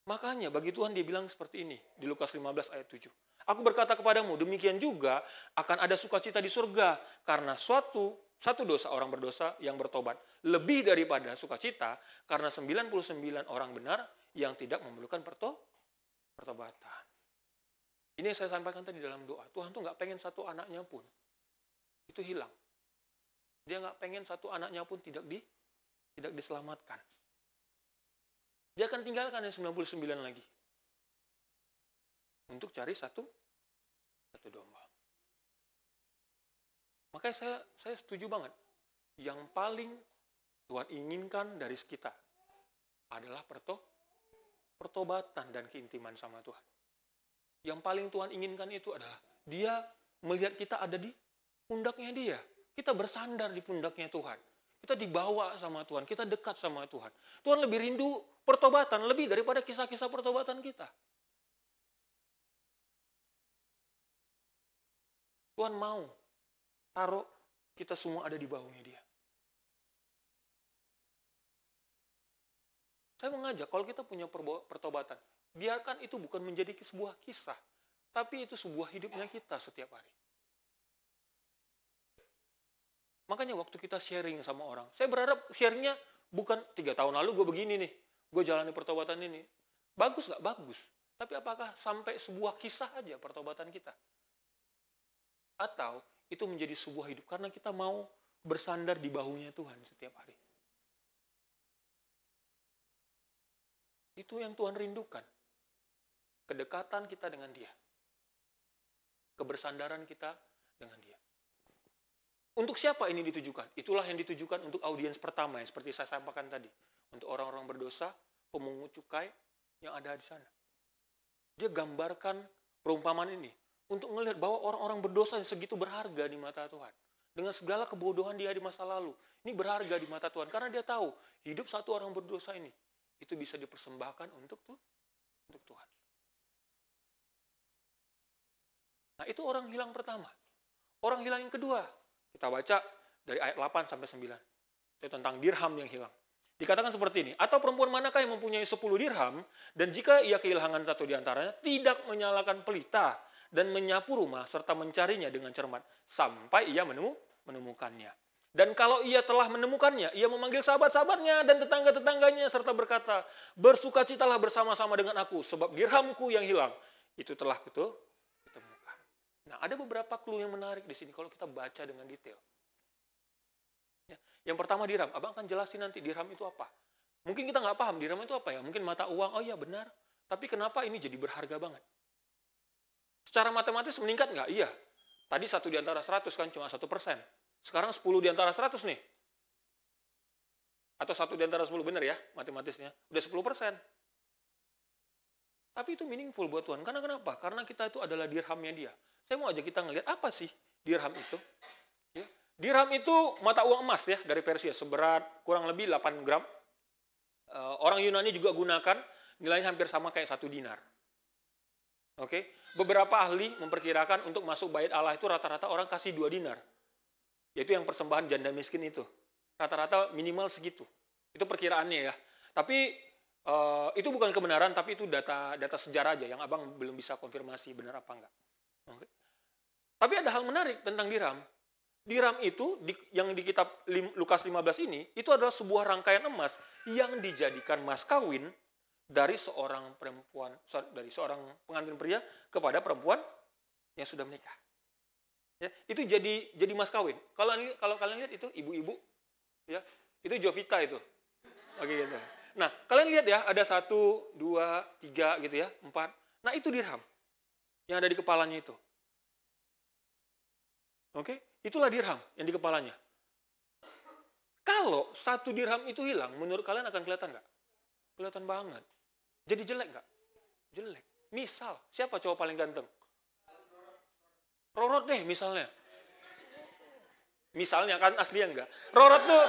Makanya bagi Tuhan dia bilang seperti ini di Lukas 15 ayat 7. Aku berkata kepadamu, demikian juga akan ada sukacita di surga karena satu dosa orang berdosa yang bertobat. Lebih daripada sukacita karena 99 orang benar yang tidak memerlukan pertobatan. Ini yang saya sampaikan tadi dalam doa. Tuhan tuh nggak pengen satu anaknya pun itu hilang. Dia nggak pengen satu anaknya pun tidak diselamatkan. Dia akan tinggalkan yang 99 lagi untuk cari satu domba. Makanya saya setuju banget. Yang paling Tuhan inginkan dari kita adalah pertobatan dan keintiman sama Tuhan. Yang paling Tuhan inginkan itu adalah dia melihat kita ada di pundaknya dia. Kita bersandar di pundaknya Tuhan. Kita dibawa sama Tuhan, kita dekat sama Tuhan. Tuhan lebih rindu pertobatan, lebih daripada kisah-kisah pertobatan kita. Tuhan mau taruh kita semua ada di baunya dia. Saya mengajak, kalau kita punya pertobatan, biarkan itu bukan menjadi sebuah kisah, tapi itu sebuah hidupnya kita setiap hari. Makanya waktu kita sharing sama orang, saya berharap sharingnya bukan 3 tahun lalu gue begini nih, gue jalani pertobatan ini. Bagus gak? Bagus. Tapi apakah sampai sebuah kisah aja pertobatan kita? Atau itu menjadi sebuah hidup karena kita mau bersandar di bahunya Tuhan setiap hari. Itu yang Tuhan rindukan. Kedekatan kita dengan dia. Kebersandaran kita dengan dia. Untuk siapa ini ditujukan? Itulah yang ditujukan untuk audiens pertama yang seperti saya sampaikan tadi. Untuk orang-orang berdosa, pemungut cukai yang ada di sana. Dia gambarkan perumpamaan ini untuk melihat bahwa orang-orang berdosa yang segitu berharga di mata Tuhan. Dengan segala kebodohan dia di masa lalu. Ini berharga di mata Tuhan. Karena dia tahu hidup satu orang berdosa ini itu bisa dipersembahkan untuk Tuhan. Nah itu orang hilang pertama. Orang hilang yang kedua. Kita baca dari ayat 8 sampai 9. Itu tentang dirham yang hilang. Dikatakan seperti ini. Atau perempuan manakah yang mempunyai 10 dirham, dan jika ia kehilangan satu di antaranya, tidak menyalakan pelita, dan menyapu rumah, serta mencarinya dengan cermat, sampai ia menemukannya. Dan kalau ia telah menemukannya, ia memanggil sahabat-sahabatnya dan tetangga-tetangganya, serta berkata, bersukacitalah bersama-sama dengan aku, sebab dirhamku yang hilang, itu telah kutemukan. Nah, ada beberapa clue yang menarik di sini kalau kita baca dengan detail. Ya, yang pertama dirham, abang akan jelasin nanti dirham itu apa. Mungkin kita nggak paham dirham itu apa ya, mungkin mata uang, oh iya benar. Tapi kenapa ini jadi berharga banget? Secara matematis meningkat nggak? Iya. Tadi 1 di antara 100 kan cuma 1%. Sekarang 10 di antara 100 nih. Atau 1 di antara 10, benar ya matematisnya. Udah 10%. Tapi itu meaningful buat Tuhan. Karena kenapa? Karena kita itu adalah dirhamnya dia. Saya mau ajak kita ngelihat apa sih dirham itu. Ya. Dirham itu mata uang emas ya dari Persia. Seberat kurang lebih 8 gram. Orang Yunani juga gunakan. Nilainya hampir sama kayak 1 dinar. Oke, beberapa ahli memperkirakan untuk masuk bait Allah itu rata-rata orang kasih 2 dinar. Yaitu yang persembahan janda miskin itu. Rata-rata minimal segitu. Itu perkiraannya ya. Tapi itu bukan kebenaran, tapi itu data sejarah aja yang abang belum bisa konfirmasi benar apa enggak. Oke. Tapi ada hal menarik tentang dirham. Dirham itu yang di kitab Lukas 15 ini itu adalah sebuah rangkaian emas yang dijadikan mas kawin dari seorang pengantin pria kepada perempuan yang sudah menikah. Ya, itu jadi mas kawin. Kalau kalian lihat itu ibu-ibu, ya itu Jovita itu. Oke gitu. Nah kalian lihat ya ada 1, 2, 3 gitu ya 4. Nah itu dirham yang ada di kepalanya itu. Oke, itulah dirham yang di kepalanya. Kalau 1 dirham itu hilang, menurut kalian akan kelihatan nggak? Kelihatan banget. Jadi jelek nggak? Jelek. Misal, siapa cowok paling ganteng? Rorot deh misalnya. Misalnya kan aslinya enggak. Rorot tuh.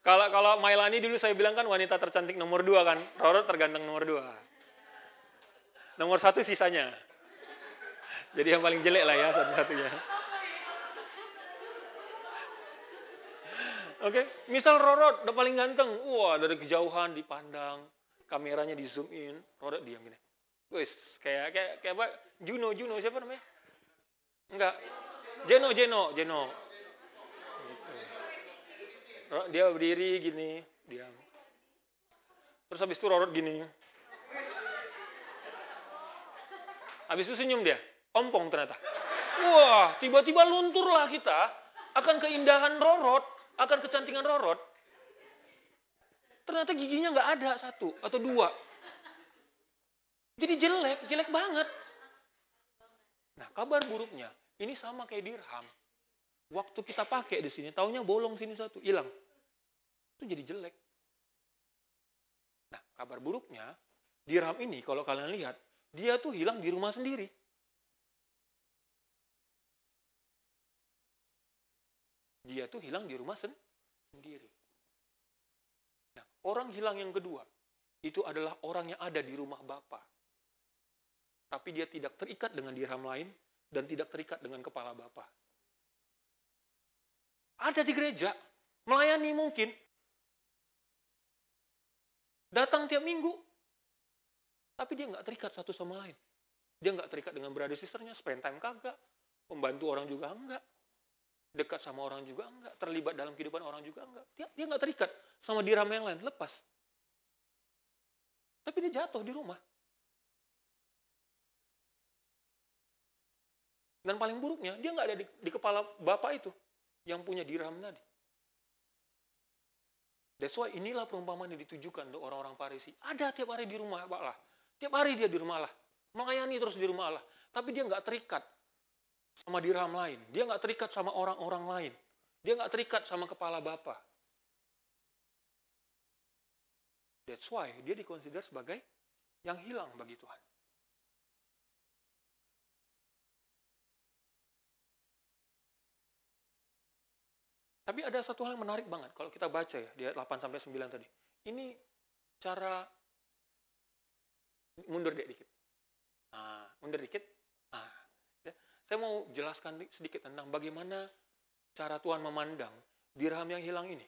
Kalau Mailani dulu saya bilang kan wanita tercantik nomor 2 kan. Rorot terganteng nomor 2. Nomor 1 sisanya. Jadi yang paling jelek lah ya satu-satunya. Oke, misal Rorot udah paling ganteng, wah dari kejauhan dipandang, kameranya di zoom in, Rorot diam gini. Wes kayak apa? Juno siapa namanya? Enggak, Jeno. Gitu. Dia berdiri gini, diam. Terus habis itu Rorot gini. Habis itu senyum dia, ompong ternyata. Wah, tiba-tiba lunturlah kita akan keindahan Rorot. Akan kecantikan Rorot, ternyata giginya nggak ada 1 atau 2. Jadi jelek banget. Nah, kabar buruknya, ini sama kayak dirham. Waktu kita pakai di sini, taunya bolong sini 1, hilang. Itu jadi jelek. Nah, kabar buruknya, dirham ini kalau kalian lihat, dia tuh hilang di rumah sendiri. Dia tuh hilang di rumah sendiri. Nah, orang hilang yang kedua, itu adalah orang yang ada di rumah Bapa. Tapi dia tidak terikat dengan dirham lain, dan tidak terikat dengan kepala Bapa. Ada di gereja, melayani mungkin. Datang tiap minggu. Tapi dia nggak terikat satu sama lain. Dia nggak terikat dengan brother sisternya, spend time kagak. Membantu orang juga enggak. Dekat sama orang juga enggak, terlibat dalam kehidupan orang juga enggak. Dia enggak terikat sama dirham yang lain, lepas. Tapi dia jatuh di rumah. Dan paling buruknya, dia enggak ada di kepala Bapak itu, yang punya dirham tadi. That's why inilah perumpamaan yang ditujukan untuk orang-orang Farisi. Ada tiap hari di rumah Allah. Tiap hari dia di rumah Allah. Melayani terus di rumah Allah. Tapi dia enggak terikat sama dirham lain. Dia nggak terikat sama orang-orang lain. Dia nggak terikat sama kepala Bapa. That's why dia dikonsider sebagai yang hilang bagi Tuhan. Tapi ada satu hal yang menarik banget kalau kita baca ya di ayat 8-9 tadi. Ini cara mundur dikit. Nah, mundur dikit. Saya mau jelaskan sedikit tentang bagaimana cara Tuhan memandang dirham yang hilang ini.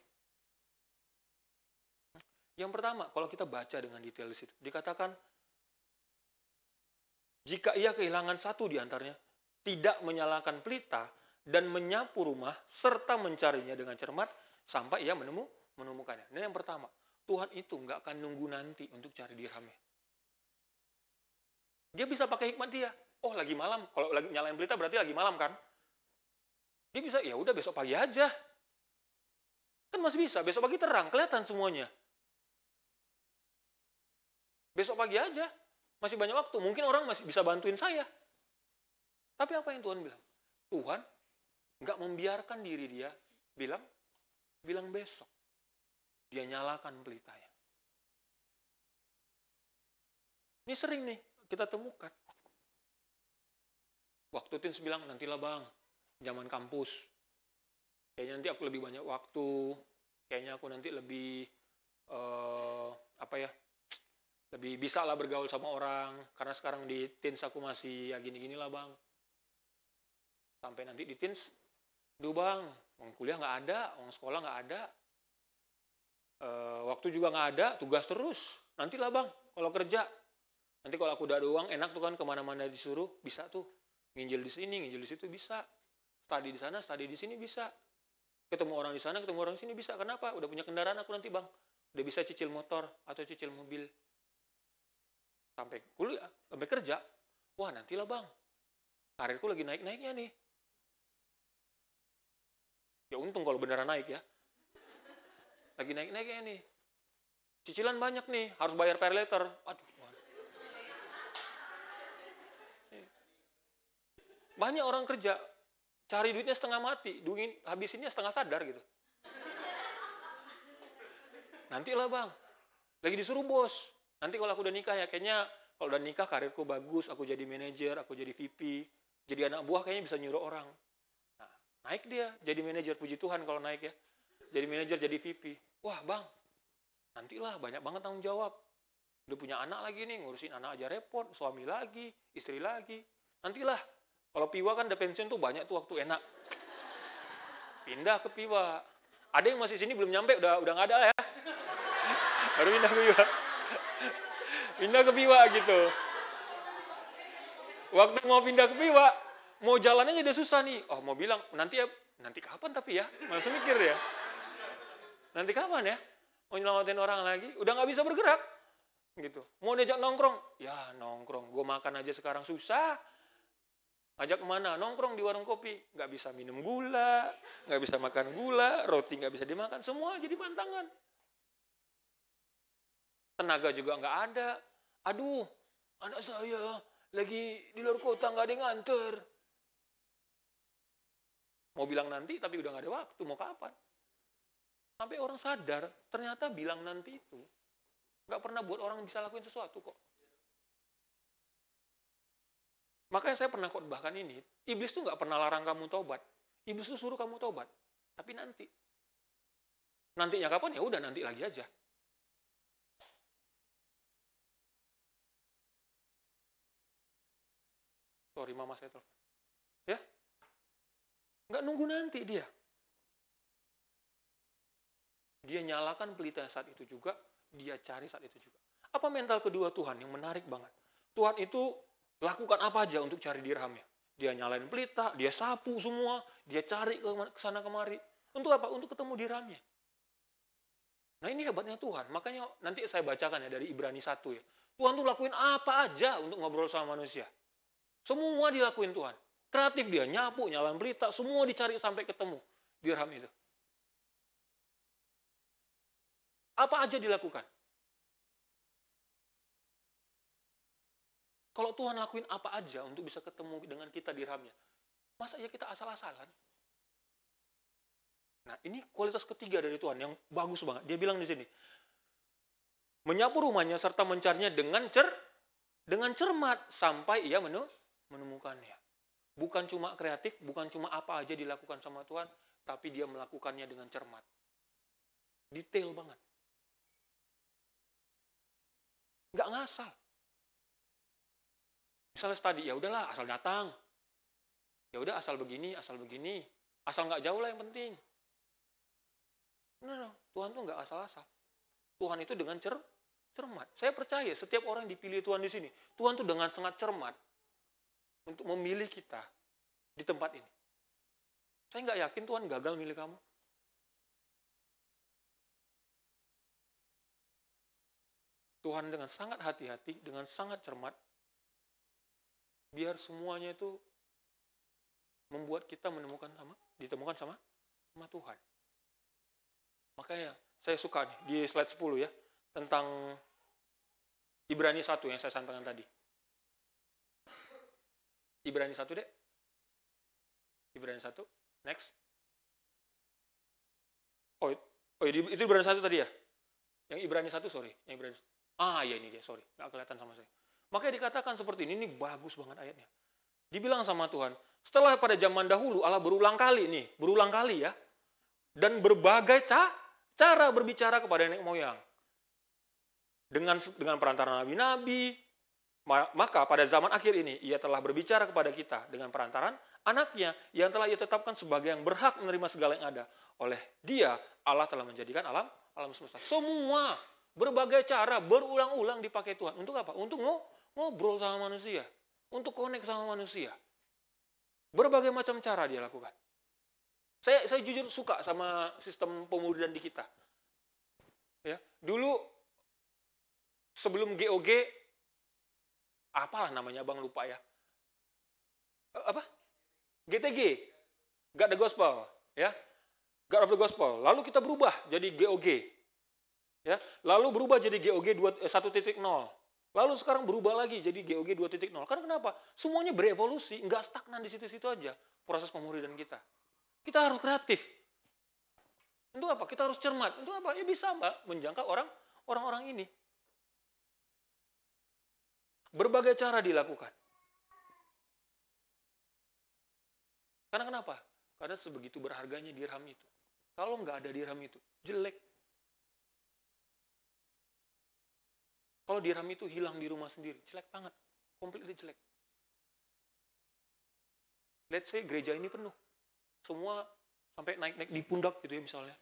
Yang pertama, kalau kita baca dengan detail di situ, dikatakan, jika ia kehilangan 1 di antaranya, tidak menyalakan pelita dan menyapu rumah, serta mencarinya dengan cermat, sampai ia menemukannya. Nah yang pertama, Tuhan itu nggak akan nunggu nanti untuk cari dirhamnya. Dia bisa pakai hikmat dia. Oh lagi malam, kalau lagi nyalain pelita berarti lagi malam kan? Dia bisa, ya udah besok pagi aja. Kan masih bisa, besok pagi terang, kelihatan semuanya. Besok pagi aja. Masih banyak waktu. Mungkin orang masih bisa bantuin saya. Tapi apa yang Tuhan bilang? Tuhan nggak membiarkan diri dia bilang besok. Dia nyalakan pelitanya. Ini sering nih kita temukan. Waktu Tins bilang, nantilah bang, zaman kampus. Kayaknya nanti aku lebih banyak waktu. Kayaknya aku nanti lebih, lebih bisa lah bergaul sama orang. Karena sekarang di Tins aku masih ya gini-gini lah bang. Sampai nanti di Tins, duh bang, uang kuliah nggak ada, uang sekolah nggak ada. Waktu juga nggak ada, tugas terus. Nantilah bang, kalau kerja. Nanti kalau aku udah ada uang, enak tuh kan kemana-mana disuruh, bisa tuh. Nginjil di sini, nginjil di situ bisa. Study di sana, study di sini bisa. Ketemu orang di sana, ketemu orang di sini bisa. Kenapa? Udah punya kendaraan aku nanti bang. Udah bisa cicil motor atau cicil mobil. Sampai kuliah, sampai kerja. Wah nantilah bang. Karirku lagi naik-naiknya nih. Ya untung kalau beneran naik ya. Lagi naik-naiknya nih. Cicilan banyak nih, harus bayar pay later. Aduh Tuhan. Banyak orang kerja, cari duitnya setengah mati, habisinnya setengah sadar gitu. Nantilah bang, lagi disuruh bos. Nanti kalau aku udah nikah ya, kayaknya kalau udah nikah karirku bagus, aku jadi manajer, aku jadi VP, jadi anak buah kayaknya bisa nyuruh orang. Nah, naik dia, jadi manajer, puji Tuhan kalau naik ya. Jadi manajer, jadi VP. Wah bang, nantilah banyak banget tanggung jawab. Udah punya anak lagi nih, ngurusin anak aja repot, suami lagi, istri lagi. Nantilah. Kalau Piwa kan udah pensiun tuh banyak tuh waktu enak. Pindah ke Piwa. Ada yang masih sini belum nyampe, udah nggak ada lah ya. Baru pindah ke Piwa. Pindah ke Piwa gitu. Waktu mau pindah ke Piwa, mau jalannya udah susah nih. Oh mau bilang, nanti kapan tapi ya? Langsung mikir ya. Nanti kapan ya? Mau nyelamatin orang lagi, udah nggak bisa bergerak. Gitu. Mau diajak nongkrong, ya nongkrong. Gue makan aja sekarang susah. Ajak kemana? Nongkrong di warung kopi. Nggak bisa minum gula, nggak bisa makan gula, roti nggak bisa dimakan. Semua jadi pantangan. Tenaga juga nggak ada. Aduh, anak saya lagi di luar kota nggak ada yang nganter. Mau bilang nanti tapi udah nggak ada waktu. Mau kapan? Sampai orang sadar ternyata bilang nanti itu nggak pernah buat orang bisa lakuin sesuatu kok. Makanya saya pernah khotbahkan ini, iblis tuh nggak pernah larang kamu taubat. Iblis tuh suruh kamu taubat, tapi nanti. Nantinya kapan? Ya udah nanti lagi aja. Sorry mama saya telepon. Ya, nggak nunggu nanti dia. Dia nyalakan pelita saat itu juga, dia cari saat itu juga. Apa mental kedua Tuhan yang menarik banget? Tuhan itu lakukan apa aja untuk cari dirhamnya. Dia nyalain pelita, dia sapu semua, dia cari ke sana kemari. Untuk apa? Untuk ketemu dirhamnya. Nah ini hebatnya Tuhan. Makanya nanti saya bacakan ya dari Ibrani 1 ya. Tuhan tuh lakuin apa aja untuk ngobrol sama manusia. Semua dilakuin Tuhan. Kreatif dia, nyapu, nyalain pelita, semua dicari sampai ketemu dirham itu. Apa aja dilakukan. Kalau Tuhan lakuin apa aja untuk bisa ketemu dengan kita dirhamnya, masa ya kita asal-asalan? Nah ini kualitas ketiga dari Tuhan yang bagus banget. Dia bilang di sini, menyapu rumahnya serta mencarinya dengan cermat sampai ia menemukannya. Bukan cuma kreatif, bukan cuma apa aja dilakukan sama Tuhan, tapi dia melakukannya dengan cermat. Detail banget. Nggak ngasal. Misalnya tadi, ya udahlah asal datang. Ya udah asal begini. Asal nggak jauh lah yang penting. No, Tuhan tuh nggak asal-asal. Tuhan itu dengan cermat. Saya percaya setiap orang yang dipilih Tuhan di sini, Tuhan tuh dengan sangat cermat untuk memilih kita di tempat ini. Saya nggak yakin Tuhan gagal milih kamu. Tuhan dengan sangat hati-hati, dengan sangat cermat, biar semuanya itu membuat kita ditemukan sama Tuhan. Makanya saya suka nih di slide 10 ya, tentang Ibrani 1 yang saya sampaikan tadi. Ibrani 1 dek. Ibrani 1. Next. Oh itu Ibrani 1 tadi ya? Yang Ibrani 1 sorry. Yang Ibrani. Ya ini dia, sorry. Nggak kelihatan sama saya. Makanya dikatakan seperti ini bagus banget ayatnya. Dibilang sama Tuhan, setelah pada zaman dahulu Allah berulang kali ya. Dan berbagai cara berbicara kepada nenek moyang. Dengan perantaraan nabi-nabi, maka pada zaman akhir ini ia telah berbicara kepada kita dengan perantaraan anaknya yang telah ia tetapkan sebagai yang berhak menerima segala yang ada. Oleh dia, Allah telah menjadikan alam semesta. Semua berbagai cara berulang-ulang dipakai Tuhan. Untuk apa? Untuk ngobrol sama manusia. Untuk connect sama manusia. Berbagai macam cara dia lakukan. Saya jujur suka sama sistem pemuridan di kita. Ya, dulu sebelum GOG, apalah namanya abang lupa ya. Apa? GTG, God the Gospel, ya. God of the Gospel. Lalu kita berubah jadi GOG. Ya, lalu berubah jadi GOG 1.0. Lalu sekarang berubah lagi jadi GOG 2.0. Karena kenapa? Semuanya berevolusi, nggak stagnan di situ-situ aja proses pemuridan kita. Kita harus kreatif. Untuk apa? Kita harus cermat. Untuk apa? Ya bisa Mbak menjangkau orang-orang ini. Berbagai cara dilakukan. Karena kenapa? Karena sebegitu berharganya dirham itu. Kalau nggak ada dirham itu, jelek. Kalau dirham itu hilang di rumah sendiri, jelek banget. Completely jelek. Let's say gereja ini penuh. Semua sampai naik-naik di pundak gitu ya misalnya.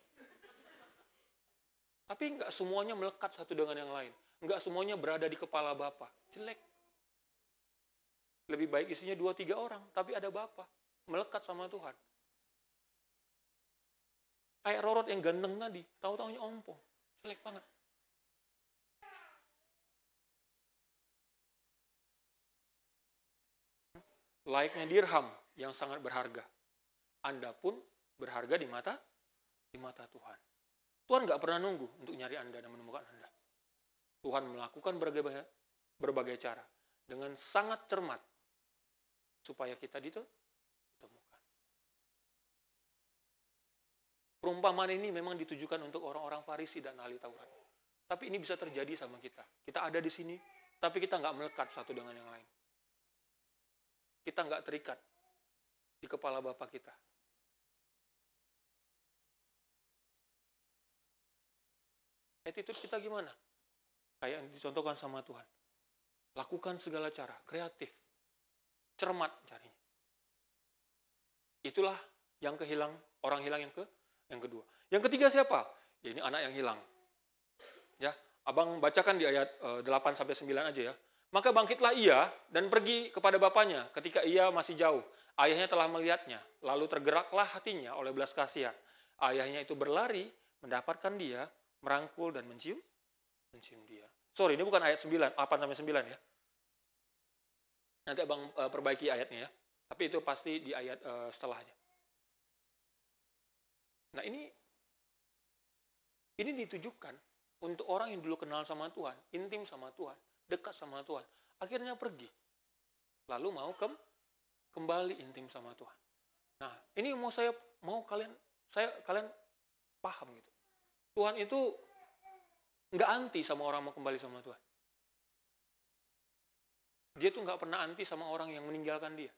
Tapi nggak semuanya melekat satu dengan yang lain. Nggak semuanya berada di kepala Bapa. Jelek. Lebih baik isinya 2-3 orang, tapi ada Bapa. Melekat sama Tuhan. Kayak Rorot yang ganteng tadi, tahu-tahunya ompong. Jelek banget. Layaknya dirham yang sangat berharga. Anda pun berharga di mata Tuhan. Tuhan nggak pernah nunggu untuk nyari Anda dan menemukan Anda. Tuhan melakukan berbagai cara dengan sangat cermat supaya kita ditemukan. Perumpamaan ini memang ditujukan untuk orang-orang Farisi dan ahli Taurat. Tapi ini bisa terjadi sama kita. Kita ada di sini, tapi kita nggak melekat satu dengan yang lain. Kita nggak terikat di kepala Bapa kita. Attitude kita gimana? Kayak yang dicontohkan sama Tuhan. Lakukan segala cara, kreatif, cermat carinya. Itulah yang kehilang, orang hilang yang kedua. Yang ketiga siapa? Ya, ini anak yang hilang. Ya, abang bacakan di ayat 8-9 aja ya. Maka bangkitlah ia dan pergi kepada bapaknya ketika ia masih jauh. Ayahnya telah melihatnya, lalu tergeraklah hatinya oleh belas kasihan. Ayahnya itu berlari, mendapatkan dia, merangkul dan mencium dia. Sorry, ini bukan ayat 9, 8-9 ya. Nanti abang perbaiki ayatnya ya. Tapi itu pasti di ayat setelahnya. Nah ini ditujukan untuk orang yang dulu kenal sama Tuhan, intim sama Tuhan, dekat sama Tuhan, akhirnya pergi. Lalu mau kembali intim sama Tuhan. Nah, ini kalian paham gitu. Tuhan itu nggak anti sama orang mau kembali sama Tuhan. Dia tuh nggak pernah anti sama orang yang meninggalkan dia.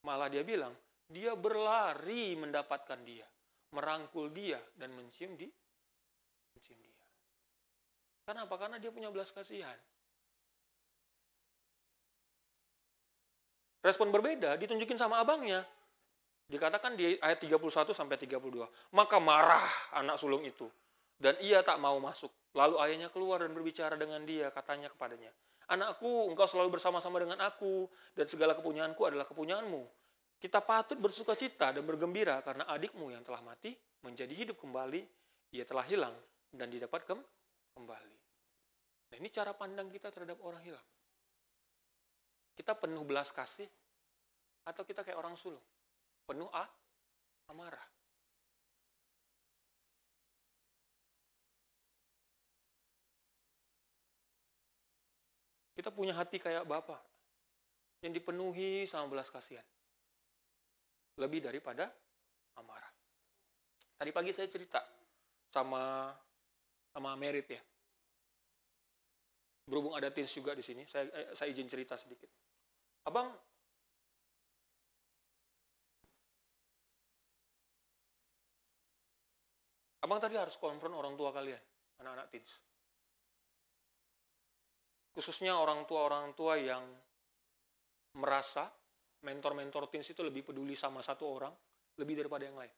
Malah dia bilang, dia berlari mendapatkan dia, merangkul dia, dan mencium dia. Kenapa? Karena dia punya belas kasihan. Respon berbeda ditunjukin sama abangnya. Dikatakan di ayat 31-32. Maka marah anak sulung itu. Dan ia tak mau masuk. Lalu ayahnya keluar dan berbicara dengan dia. Katanya kepadanya, anakku, engkau selalu bersama-sama dengan aku. Dan segala kepunyaanku adalah kepunyaanmu. Kita patut bersuka cita dan bergembira. Karena adikmu yang telah mati menjadi hidup kembali. Ia telah hilang dan didapat kembali. Nah, ini cara pandang kita terhadap orang hilang. Kita penuh belas kasih atau kita kayak orang sulung? Penuh amarah. Kita punya hati kayak Bapa yang dipenuhi sama belas kasihan. Lebih daripada amarah. Tadi pagi saya cerita sama Merit ya. Berhubung ada teens juga di sini, saya izin cerita sedikit. Abang tadi harus konfront orang tua kalian, anak-anak teens. Khususnya orang tua yang merasa mentor-mentor teens itu lebih peduli sama satu orang, lebih daripada yang lain.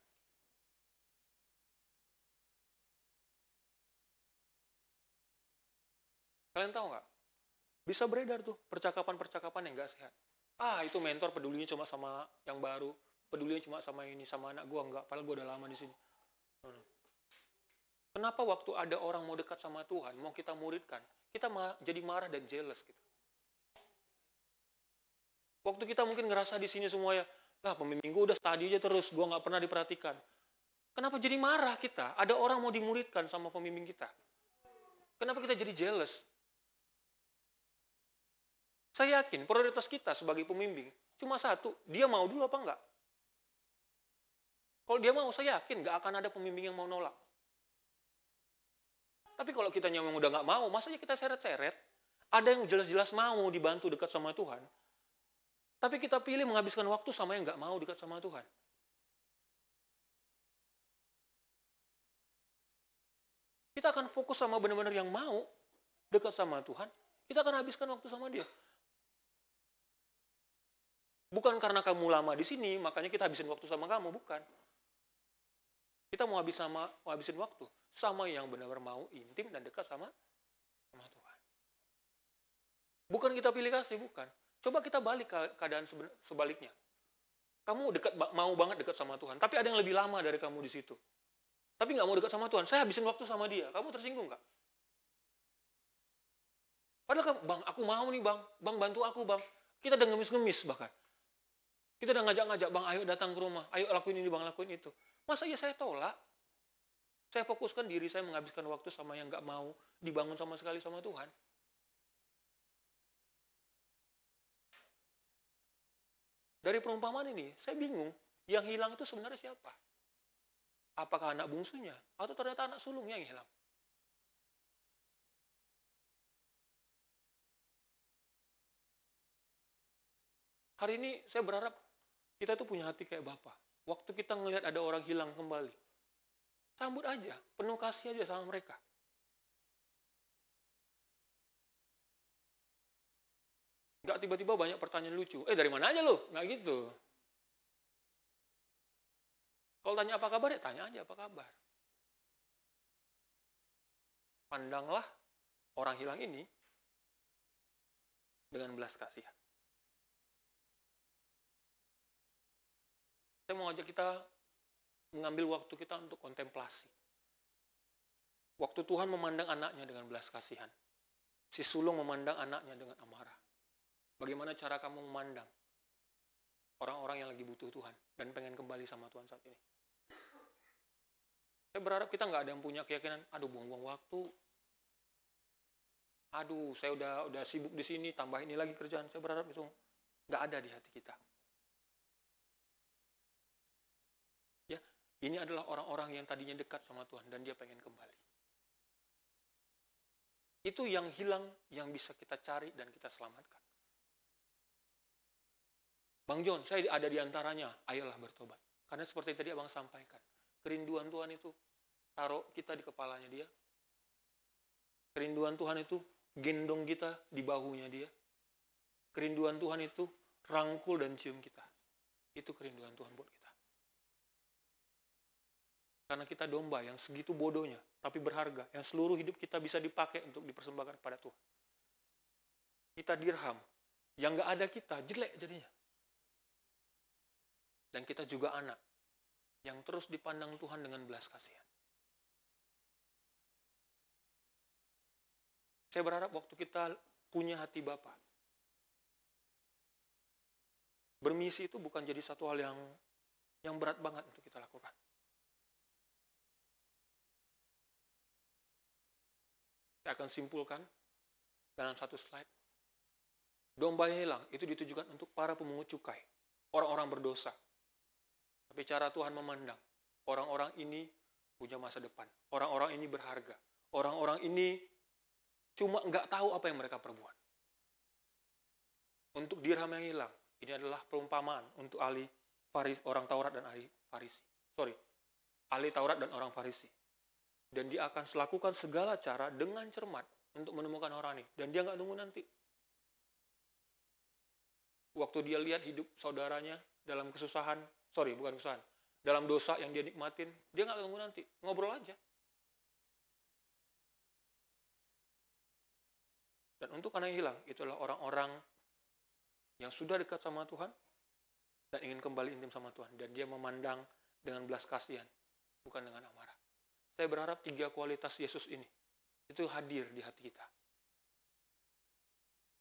Kalian tahu nggak? Bisa beredar tuh percakapan-percakapan yang nggak sehat. Itu mentor pedulinya cuma sama yang baru, pedulinya cuma sama ini, sama anak gua nggak, padahal gua udah lama di sini. Kenapa waktu ada orang mau dekat sama Tuhan, mau kita muridkan, kita jadi marah dan jealous gitu. Waktu kita mungkin ngerasa di sini semuanya, pembimbing gua udah study aja terus, gua nggak pernah diperhatikan. Kenapa jadi marah kita? Ada orang mau dimuridkan sama pembimbing kita. Kenapa kita jadi jealous? Saya yakin prioritas kita sebagai pembimbing cuma satu, dia mau dulu apa enggak? Kalau dia mau, saya yakin nggak akan ada pembimbing yang mau nolak. Tapi kalau kita memang udah nggak mau, masanya kita seret-seret. Ada yang jelas-jelas mau dibantu dekat sama Tuhan. Tapi kita pilih menghabiskan waktu sama yang nggak mau dekat sama Tuhan. Kita akan fokus sama benar-benar yang mau dekat sama Tuhan. Kita akan habiskan waktu sama dia. Bukan karena kamu lama di sini, makanya kita habisin waktu sama kamu, bukan. Kita mau habisin waktu sama yang benar-benar mau intim dan dekat sama Tuhan. Bukan kita pilih kasih, bukan. Coba kita balik keadaan sebaliknya. Kamu mau banget dekat sama Tuhan, tapi ada yang lebih lama dari kamu di situ. Tapi nggak mau dekat sama Tuhan, saya habisin waktu sama dia. Kamu tersinggung nggak? Padahal bang, aku mau nih bang bantu aku bang. Kita udah ngemis-ngemis bahkan. Kita udah ngajak-ngajak, bang ayo datang ke rumah, ayo lakuin ini bang, lakuin itu. Masa iya saya tolak? Saya fokuskan diri saya menghabiskan waktu sama yang nggak mau dibangun sama sekali sama Tuhan. Dari perumpamaan ini, saya bingung, yang hilang itu sebenarnya siapa? Apakah anak bungsunya? Atau ternyata anak sulungnya yang hilang? Hari ini saya berharap kita tuh punya hati kayak Bapa. Waktu kita ngelihat ada orang hilang kembali, sambut aja, penuh kasih aja sama mereka. Nggak tiba-tiba banyak pertanyaan lucu. Dari mana aja lo? Nggak gitu. Kalau tanya apa kabar, ya tanya aja apa kabar. Pandanglah orang hilang ini dengan belas kasihan. Saya mau ajak kita mengambil waktu kita untuk kontemplasi. Waktu Tuhan memandang anaknya dengan belas kasihan. Si sulung memandang anaknya dengan amarah. Bagaimana cara kamu memandang orang-orang yang lagi butuh Tuhan dan pengen kembali sama Tuhan saat ini? Saya berharap kita nggak ada yang punya keyakinan, buang-buang waktu. Saya udah sibuk di sini, tambah ini lagi kerjaan. Saya berharap itu nggak ada di hati kita. Ya, ini adalah orang-orang yang tadinya dekat sama Tuhan dan dia pengen kembali. Itu yang hilang, yang bisa kita cari dan kita selamatkan. Bang John, saya ada di antaranya, ayolah bertobat. Karena seperti tadi Abang sampaikan, kerinduan Tuhan itu taruh kita di kepalanya dia. Kerinduan Tuhan itu gendong kita di bahunya dia. Kerinduan Tuhan itu rangkul dan cium kita. Itu kerinduan Tuhan buat kita. Karena kita domba yang segitu bodohnya, tapi berharga, yang seluruh hidup kita bisa dipakai untuk dipersembahkan kepada Tuhan. Kita dirham, yang gak ada kita, jelek jadinya. Dan kita juga anak, yang terus dipandang Tuhan dengan belas kasihan. Saya berharap waktu kita punya hati Bapa, bermisi itu bukan jadi satu hal yang berat banget untuk kita lakukan. Saya akan simpulkan dalam satu slide. Domba yang hilang itu ditujukan untuk para pemungut cukai, orang-orang berdosa. Tapi cara Tuhan memandang, orang-orang ini punya masa depan. Orang-orang ini berharga. Orang-orang ini cuma nggak tahu apa yang mereka perbuat. Untuk dirham yang hilang, ini adalah perumpamaan untuk ahli orang Taurat dan ahli Farisi. Ahli Taurat dan orang Farisi. Dan dia akan melakukan segala cara dengan cermat untuk menemukan orang ini. Dan dia nggak tunggu nanti. Waktu dia lihat hidup saudaranya dalam kesusahan, bukan kesusahan, dalam dosa yang dia nikmatin, dia nggak tunggu nanti, ngobrol aja. Dan untuk anak yang hilang, itulah orang-orang yang sudah dekat sama Tuhan dan ingin kembali intim sama Tuhan. Dan dia memandang dengan belas kasihan, bukan dengan amarah. Saya berharap 3 kualitas Yesus ini itu hadir di hati kita.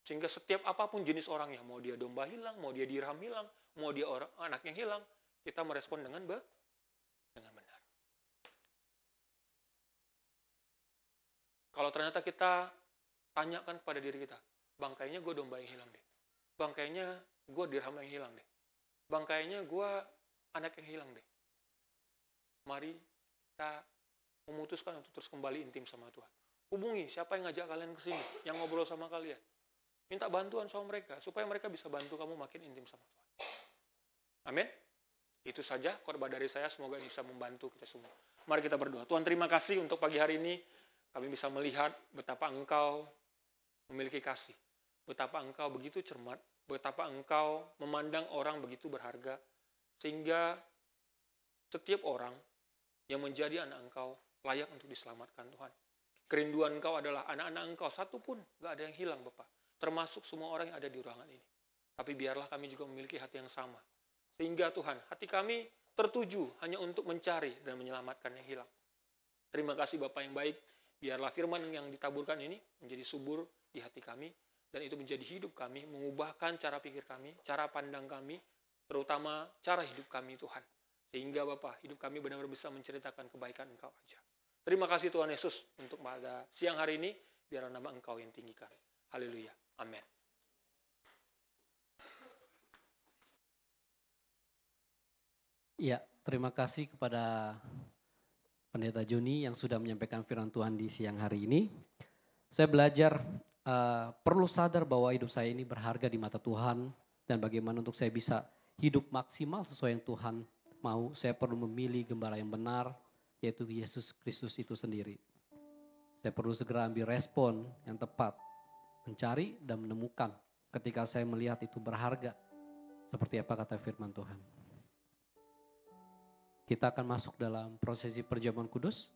Sehingga setiap apapun jenis orangnya, mau dia domba hilang, mau dia dirham hilang, mau dia anak yang hilang, kita merespon dengan benar. Kalau ternyata kita tanyakan kepada diri kita, bangkainya gue domba yang hilang deh. Bangkainya gue dirham yang hilang deh. Bangkainya gue anak yang hilang deh. Mari kita memutuskan untuk terus kembali intim sama Tuhan. Hubungi siapa yang ngajak kalian ke sini, yang ngobrol sama kalian. Minta bantuan sama mereka, supaya mereka bisa bantu kamu makin intim sama Tuhan. Amin. Itu saja khotbah dari saya, semoga bisa membantu kita semua. Mari kita berdoa. Tuhan, terima kasih untuk pagi hari ini. Kami bisa melihat betapa Engkau memiliki kasih. Betapa Engkau begitu cermat. Betapa Engkau memandang orang begitu berharga. Sehingga setiap orang yang menjadi anak Engkau layak untuk diselamatkan, Tuhan. Kerinduan Engkau adalah anak-anak Engkau, satu pun gak ada yang hilang, Bapak. Termasuk semua orang yang ada di ruangan ini. Tapi biarlah kami juga memiliki hati yang sama. Sehingga Tuhan, hati kami tertuju hanya untuk mencari dan menyelamatkan yang hilang. Terima kasih Bapak yang baik. Biarlah firman yang ditaburkan ini menjadi subur di hati kami. Dan itu menjadi hidup kami, mengubahkan cara pikir kami, cara pandang kami, terutama cara hidup kami, Tuhan. Sehingga Bapak, hidup kami benar-benar bisa menceritakan kebaikan Engkau aja. Terima kasih Tuhan Yesus untuk pada siang hari ini, biarlah nama Engkau yang tinggikan. Haleluya. Amin. Ya, terima kasih kepada Pendeta Joni yang sudah menyampaikan firman Tuhan di siang hari ini. Saya belajar perlu sadar bahwa hidup saya ini berharga di mata Tuhan. Dan bagaimana untuk saya bisa hidup maksimal sesuai yang Tuhan mau. Saya perlu memilih gembala yang benar, yaitu Yesus Kristus itu sendiri. Saya perlu segera ambil respon yang tepat. Mencari dan menemukan ketika saya melihat itu berharga. Seperti apa kata firman Tuhan. Kita akan masuk dalam prosesi perjamuan kudus.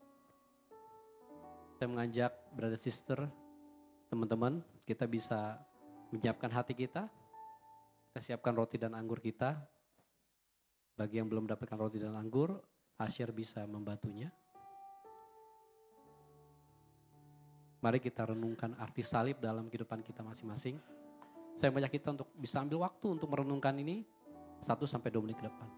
Saya mengajak brother sister, teman-teman, kita bisa menyiapkan hati kita. Kita siapkan roti dan anggur kita. Bagi yang belum mendapatkan roti dan anggur, Asyir bisa membantunya. Mari kita renungkan arti salib dalam kehidupan kita masing-masing. Saya mengajak kita untuk bisa ambil waktu untuk merenungkan ini 1-2 menit ke depan.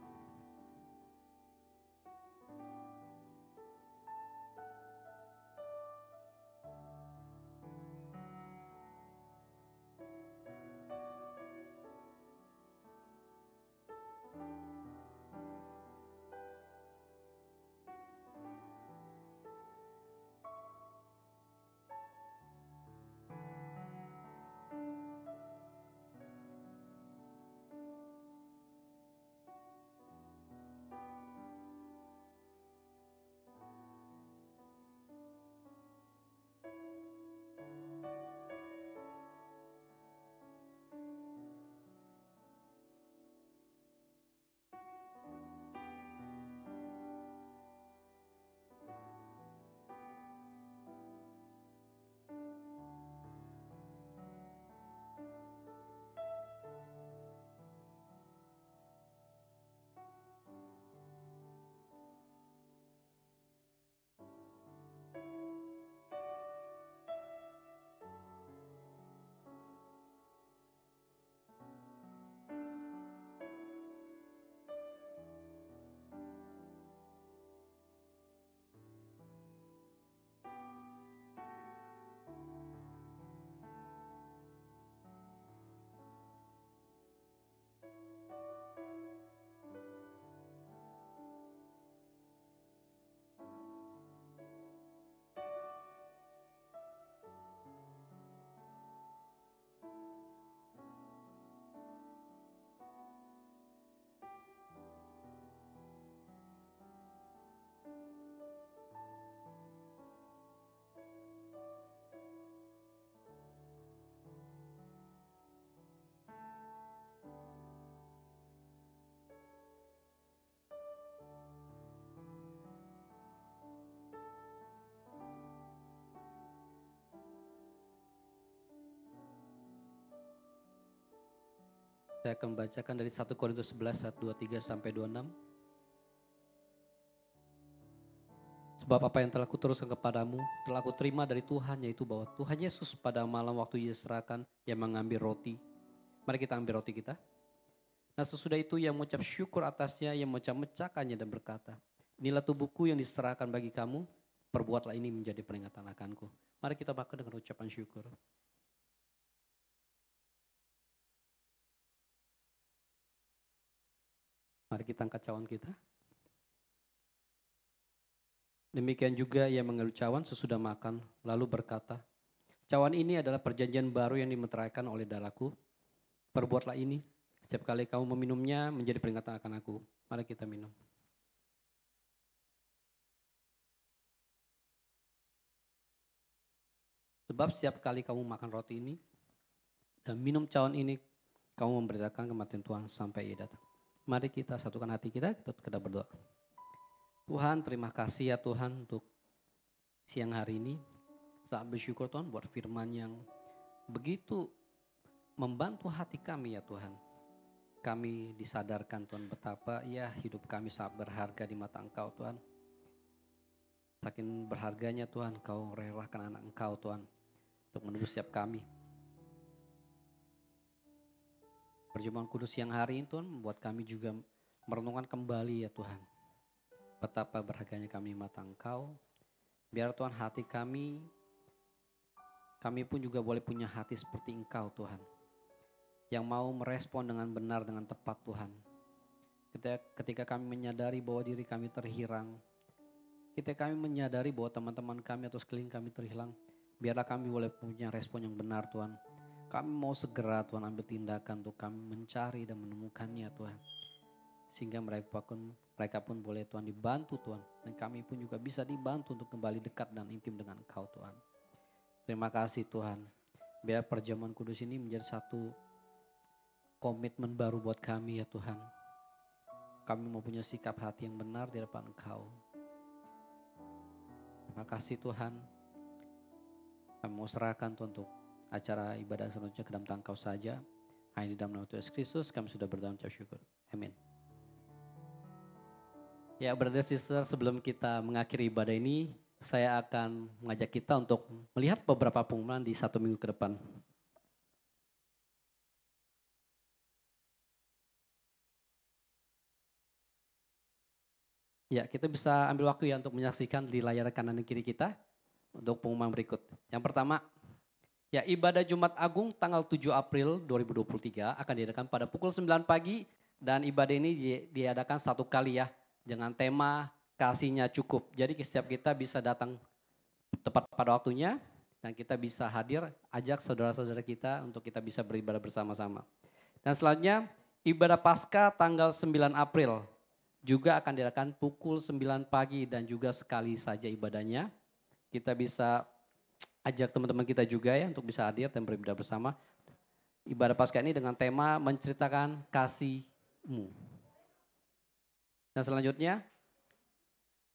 Saya akan bacakan dari 1 Korintus 11 ayat 23 sampai 26. Sebab apa yang telah kuteruskan kepadamu, telah aku terima dari Tuhan, yaitu bahwa Tuhan Yesus pada malam waktu ia diserahkan, yang mengambil roti. Mari kita ambil roti kita. Nah sesudah itu ia mengucap syukur atasnya, ia memecah-mecahkannya dan berkata, inilah tubuhku yang diserahkan bagi kamu, perbuatlah ini menjadi peringatan akanku. Mari kita makan dengan ucapan syukur. Mari kita angkat cawan kita. Demikian juga ia mengambil cawan sesudah makan, lalu berkata, cawan ini adalah perjanjian baru yang dimeteraikan oleh darahku. Perbuatlah ini, setiap kali kamu meminumnya menjadi peringatan akan aku. Mari kita minum. Sebab setiap kali kamu makan roti ini dan minum cawan ini, kamu memberitakan kematian Tuhan sampai ia datang. Mari kita satukan hati kita berdoa. Tuhan, terima kasih ya Tuhan untuk siang hari ini. Saat bersyukur Tuhan buat firman yang begitu membantu hati kami ya Tuhan. Kami disadarkan Tuhan betapa ya hidup kami sangat berharga di mata Engkau Tuhan. Saking berharganya Tuhan, Kau relakan anak Engkau Tuhan untuk menebus setiap kami. Perjamuan kudus siang hari ini Tuhan membuat kami juga merenungkan kembali ya Tuhan. Betapa berharganya kami di mata Engkau. Biar Tuhan hati kami pun juga boleh punya hati seperti Engkau Tuhan. Yang mau merespon dengan benar, dengan tepat Tuhan. Ketika kami menyadari bahwa diri kami terhilang. Ketika kami menyadari bahwa teman-teman kami atau sekeliling kami terhilang. Biarlah kami boleh punya respon yang benar Tuhan. Kami mau segera Tuhan ambil tindakan untuk kami mencari dan menemukannya Tuhan. Sehingga mereka pun boleh Tuhan dibantu Tuhan. Dan kami pun juga bisa dibantu untuk kembali dekat dan intim dengan Engkau Tuhan. Terima kasih Tuhan. Biar perjamuan kudus ini menjadi satu komitmen baru buat kami ya Tuhan. Kami mau punya sikap hati yang benar di depan Engkau. Terima kasih Tuhan. Kami mau serahkan Tuhan untuk acara ibadah selanjutnya ke dalam tangan Engkau saja. Hanya di dalam nama Tuhan Yesus Kristus kami sudah berdoa ucap syukur. Amin. Ya brother sister, sebelum kita mengakhiri ibadah ini, saya akan mengajak kita untuk melihat beberapa pengumuman di 1 minggu ke depan. Ya, kita bisa ambil waktu ya untuk menyaksikan di layar kanan dan kiri kita untuk pengumuman berikut. Yang pertama, ya ibadah Jumat Agung tanggal 7 April 2023 akan diadakan pada pukul 9 pagi dan ibadah ini diadakan satu kali ya. Dengan tema kasihnya cukup. Jadi setiap kita bisa datang tepat pada waktunya dan kita bisa hadir, ajak saudara-saudara kita untuk kita bisa beribadah bersama-sama. Dan selanjutnya ibadah Paskah tanggal 9 April juga akan diadakan pukul 9 pagi dan juga sekali saja ibadahnya. Kita bisa ajak teman-teman kita juga ya untuk bisa hadir dan beribadah bersama. Ibadah Paskah ini dengan tema menceritakan kasih-Mu. Dan selanjutnya,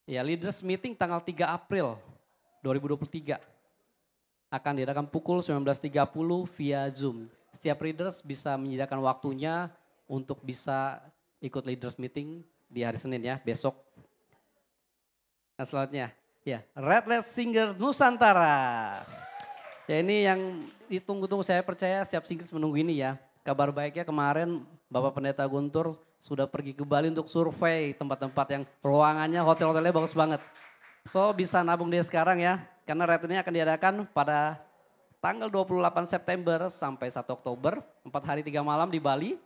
ya leaders meeting tanggal 3 April 2023 akan diadakan pukul 19.30 via Zoom. Setiap leaders bisa menyediakan waktunya untuk bisa ikut leaders meeting di hari Senin ya, besok. Nah selanjutnya, ya Red Light Singer Nusantara. Ya ini yang ditunggu-tunggu, saya percaya setiap singers menunggu ini ya. Kabar baiknya kemarin Bapak Pendeta Guntur sudah pergi ke Bali untuk survei tempat-tempat yang ruangannya, hotel-hotelnya bagus banget. So bisa nabung dia sekarang ya, karena Red ini akan diadakan pada tanggal 28 September sampai 1 Oktober, 4 hari 3 malam di Bali.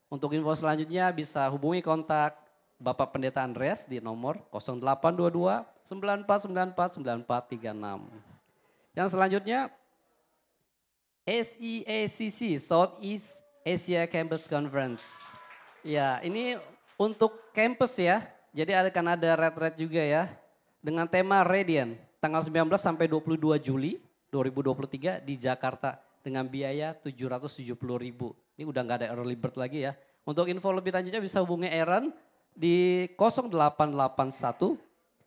Untuk info selanjutnya bisa hubungi kontak Bapak Pendeta Andreas di nomor 0822 9494 9436. Yang selanjutnya SEACC, Southeast Asia Campus Conference. Ya ini untuk campus ya, jadi akan ada red juga ya. Dengan tema Radiant, tanggal 19 sampai 22 Juli 2023 di Jakarta dengan biaya 770.000. Ini udah gak ada early bird lagi ya. Untuk info lebih lanjutnya bisa hubungi Aaron di 0881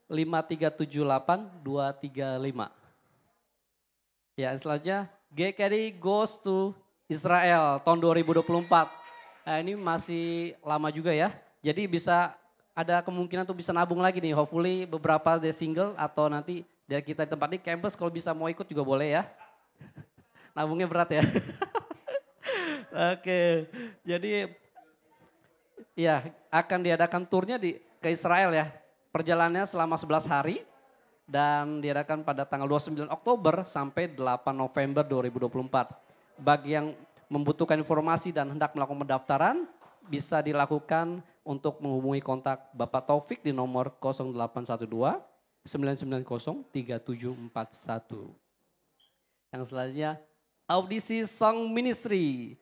5378 235. Ya selanjutnya GKD Goes to Israel tahun 2024. Ini masih lama juga ya. Jadi bisa ada kemungkinan tuh bisa nabung lagi nih. Hopefully beberapa dari single atau nanti dari kita di tempat ini campus kalau bisa mau ikut juga boleh ya. Nabungnya berat ya. Oke, jadi ya akan diadakan turnya ke Israel ya. Perjalanannya selama 11 hari dan diadakan pada tanggal 29 Oktober sampai 8 November 2024. Bagi yang membutuhkan informasi dan hendak melakukan pendaftaran bisa dilakukan untuk menghubungi kontak Bapak Taufik di nomor 0812 990 3741. Yang selanjutnya audisi Song Ministry.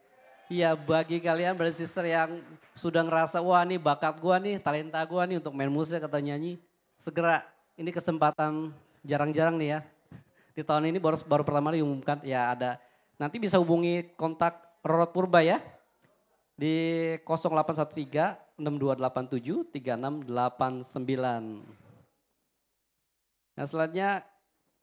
Ya bagi kalian brother sister yang sudah ngerasa wah nih bakat gua nih, talenta gua nih untuk main musik atau nyanyi, segera ini kesempatan jarang-jarang nih ya. Di tahun ini baru pertama kali diumumkan ya ada. Nanti bisa hubungi kontak Rorot Purba ya di 0813 6287 3689. Nah selanjutnya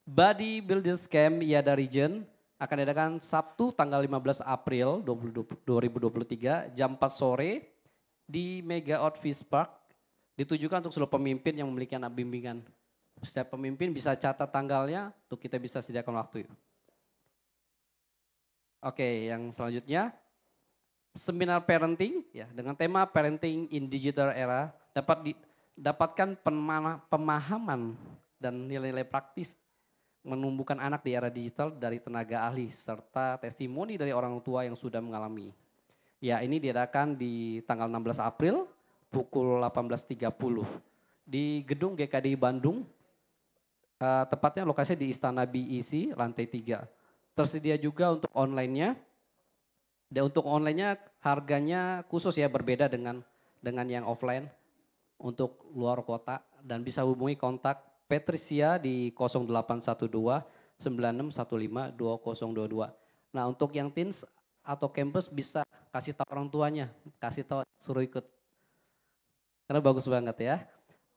Body Builders Camp Yada Region akan diadakan Sabtu tanggal 15 April 2023 jam 4 sore di Mega Outfield Park. Ditujukan untuk seluruh pemimpin yang memiliki anak bimbingan. Setiap pemimpin bisa catat tanggalnya untuk kita bisa sediakan waktu. Oke, yang selanjutnya seminar parenting ya dengan tema Parenting in Digital Era dapatkan pemahaman dan nilai-nilai praktis menumbuhkan anak di era digital dari tenaga ahli serta testimoni dari orang tua yang sudah mengalami. Ya ini diadakan di tanggal 16 April pukul 18.30 di gedung GKDI Bandung. Tepatnya lokasinya di Istana BEC lantai 3. Tersedia juga untuk online-nya. Dan untuk online-nya harganya khusus ya berbeda dengan yang offline untuk luar kota dan bisa hubungi kontak Patricia di 0812 9615 2022. Nah untuk yang teens atau campus bisa kasih tahu orang tuanya, kasih tahu suruh ikut. Karena bagus banget ya.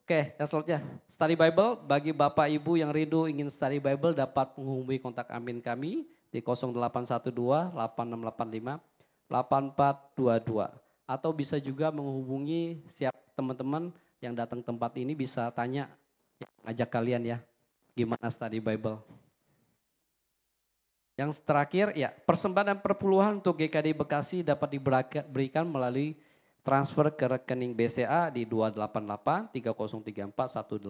Oke, yang selanjutnya study Bible bagi Bapak Ibu yang rindu ingin study Bible dapat menghubungi kontak admin kami di 0812 8685 8422 atau bisa juga menghubungi siap teman-teman yang datang tempat ini bisa tanya ngajak kalian ya gimana study Bible. Yang terakhir ya persembahan dan perpuluhan untuk GKD Bekasi dapat diberikan melalui transfer ke rekening BCA di 288 3034 180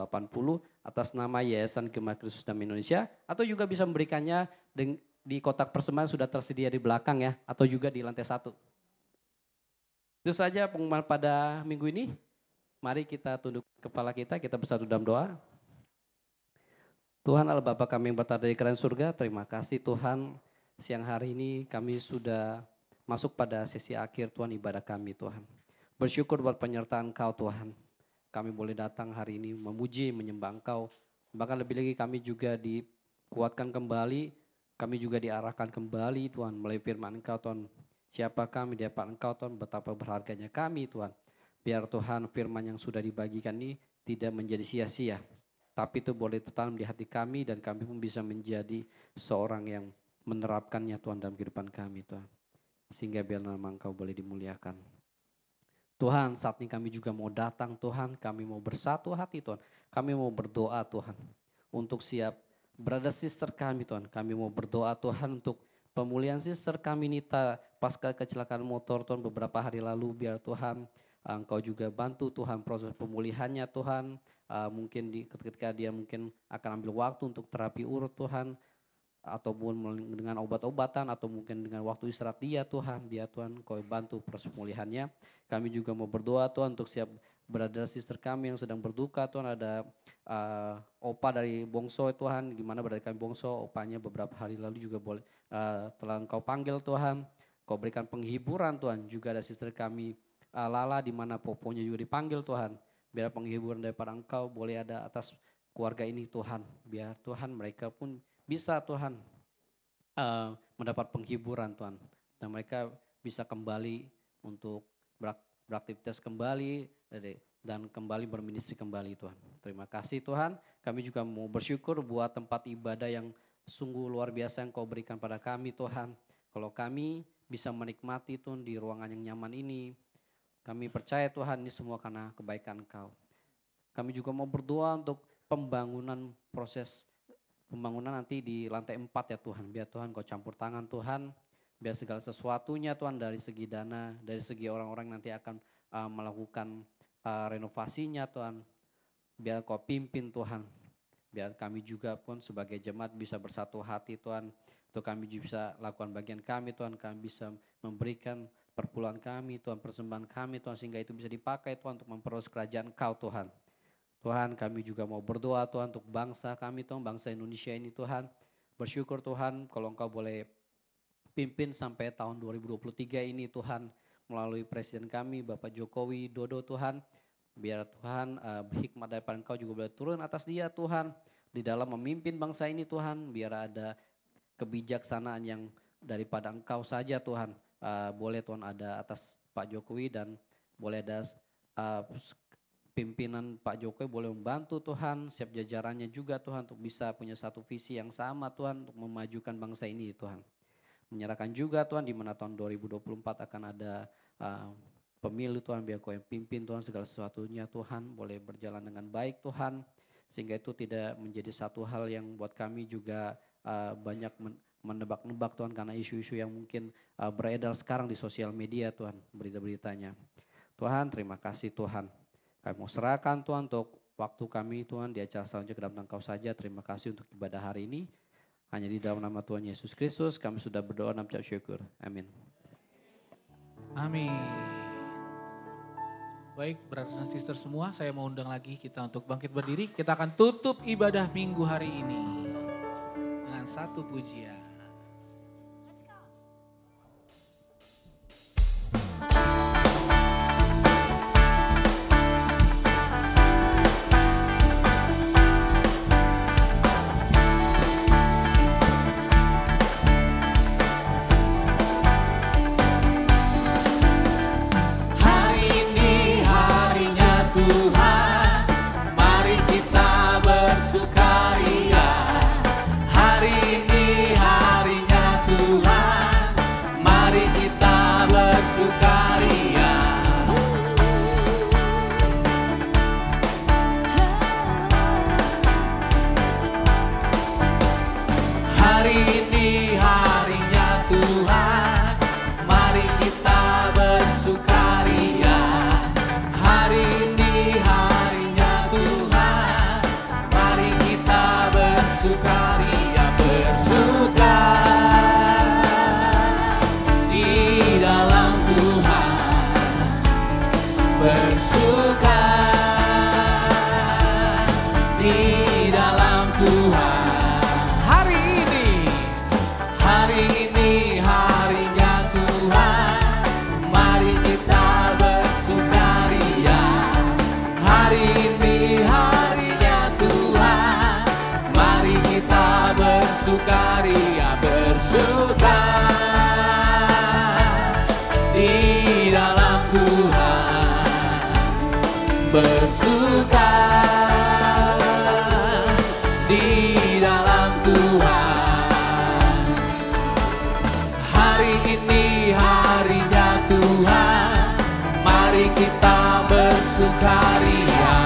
atas nama Yayasan Gema Kristus Damai Indonesia atau juga bisa memberikannya di kotak persembahan sudah tersedia di belakang ya atau juga di lantai 1. Itu saja pengumuman pada minggu ini. Mari kita tunduk kepala kita bersatu dalam doa. Tuhan Allah Bapa kami yang berada di kerajaan surga, terima kasih Tuhan siang hari ini kami sudah masuk pada sesi akhir Tuhan ibadah kami Tuhan. Bersyukur buat penyertaan Engkau Tuhan. Kami boleh datang hari ini memuji, menyembah Engkau. Bahkan lebih lagi kami juga dikuatkan kembali, kami juga diarahkan kembali Tuhan melalui firman Engkau Tuhan. Siapa kami di hadapan Engkau Tuhan, betapa berharganya kami Tuhan. Biar Tuhan firman yang sudah dibagikan ini tidak menjadi sia-sia. Tapi itu boleh tertanam di hati kami dan kami pun bisa menjadi seorang yang menerapkannya Tuhan dalam kehidupan kami Tuhan. Sehingga biar nama Engkau boleh dimuliakan. Tuhan saat ini kami juga mau datang Tuhan, kami mau bersatu hati Tuhan. Kami mau berdoa Tuhan untuk siap brother sister kami Tuhan. Kami mau berdoa Tuhan untuk pemulihan sister kami Nita pasca kecelakaan motor Tuhan beberapa hari lalu. Biar Tuhan Engkau juga bantu Tuhan proses pemulihannya Tuhan. Mungkin ketika dia mungkin akan ambil waktu untuk terapi urut Tuhan. Ataupun dengan obat-obatan atau mungkin dengan waktu istirahat dia Tuhan. Biar Tuhan Kau bantu proses pemulihannya. Kami juga mau berdoa Tuhan untuk siap brother sister kami yang sedang berduka Tuhan. Ada opa dari Bongso Tuhan. Gimana berada kami Bongso, opanya beberapa hari lalu juga boleh telah Engkau panggil Tuhan. Kau berikan penghiburan Tuhan. Juga ada sister kami Lala di mana poponya juga dipanggil Tuhan. Biar penghiburan daripada Engkau boleh ada atas keluarga ini Tuhan. Biar Tuhan mereka pun bisa Tuhan mendapat penghiburan Tuhan. Dan mereka bisa kembali untuk beraktivitas kembali dan kembali berministri kembali Tuhan. Terima kasih Tuhan. Kami juga mau bersyukur buat tempat ibadah yang sungguh luar biasa yang Kau berikan pada kami Tuhan. Kalau kami bisa menikmati Tuhan di ruangan yang nyaman ini. Kami percaya Tuhan ini semua karena kebaikan Engkau. Kami juga mau berdoa untuk proses pembangunan nanti di lantai 4 ya Tuhan. Biar Tuhan Kau campur tangan Tuhan. Biar segala sesuatunya Tuhan dari segi dana, dari segi orang-orang nanti akan melakukan renovasinya Tuhan. Biar Kau pimpin Tuhan. Biar kami juga pun sebagai jemaat bisa bersatu hati Tuhan. Untuk kami bisa lakukan bagian kami Tuhan. Kami bisa memberikan perpuluhan kami Tuhan, persembahan kami Tuhan. Sehingga itu bisa dipakai Tuhan untuk memperoleh kerajaan Kau Tuhan. Tuhan kami juga mau berdoa Tuhan untuk bangsa kami Tuhan, bangsa Indonesia ini Tuhan. Bersyukur Tuhan kalau Engkau boleh pimpin sampai tahun 2023 ini Tuhan. Melalui Presiden kami Bapak Jokowi Dodo Tuhan. Biar Tuhan hikmat daripada Engkau juga boleh turun atas dia Tuhan. Di dalam memimpin bangsa ini Tuhan. Biar ada kebijaksanaan yang daripada Engkau saja Tuhan. Boleh Tuhan ada atas Pak Jokowi dan boleh ada pimpinan Pak Jokowi boleh membantu Tuhan, siap jajarannya juga Tuhan untuk bisa punya satu visi yang sama Tuhan untuk memajukan bangsa ini Tuhan. Menyerahkan juga Tuhan di mana tahun 2024 akan ada pemilu Tuhan, biar Kau yang pimpin Tuhan segala sesuatunya Tuhan boleh berjalan dengan baik Tuhan. Sehingga itu tidak menjadi satu hal yang buat kami juga banyak menebak-nebak Tuhan karena isu-isu yang mungkin beredar sekarang di sosial media Tuhan, berita-beritanya. Tuhan terima kasih Tuhan. Kami mau serahkan Tuhan untuk waktu kami Tuhan di acara selanjutnya ke dalam Engkau saja. Terima kasih untuk ibadah hari ini. Hanya di dalam nama Tuhan Yesus Kristus kami sudah berdoa dan mengucap syukur. Amin. Amin. Baik, brothers and sisters semua, saya mau undang lagi kita untuk bangkit berdiri. Kita akan tutup ibadah minggu hari ini dengan satu pujian. Bersukaria, bersuka di dalam Tuhan, bersuka di dalam Tuhan. Hari ini harinya Tuhan, mari kita bersukaria.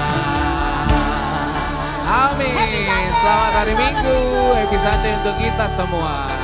Amin. Selamat hari Minggu, happy Sunday untuk kita semua.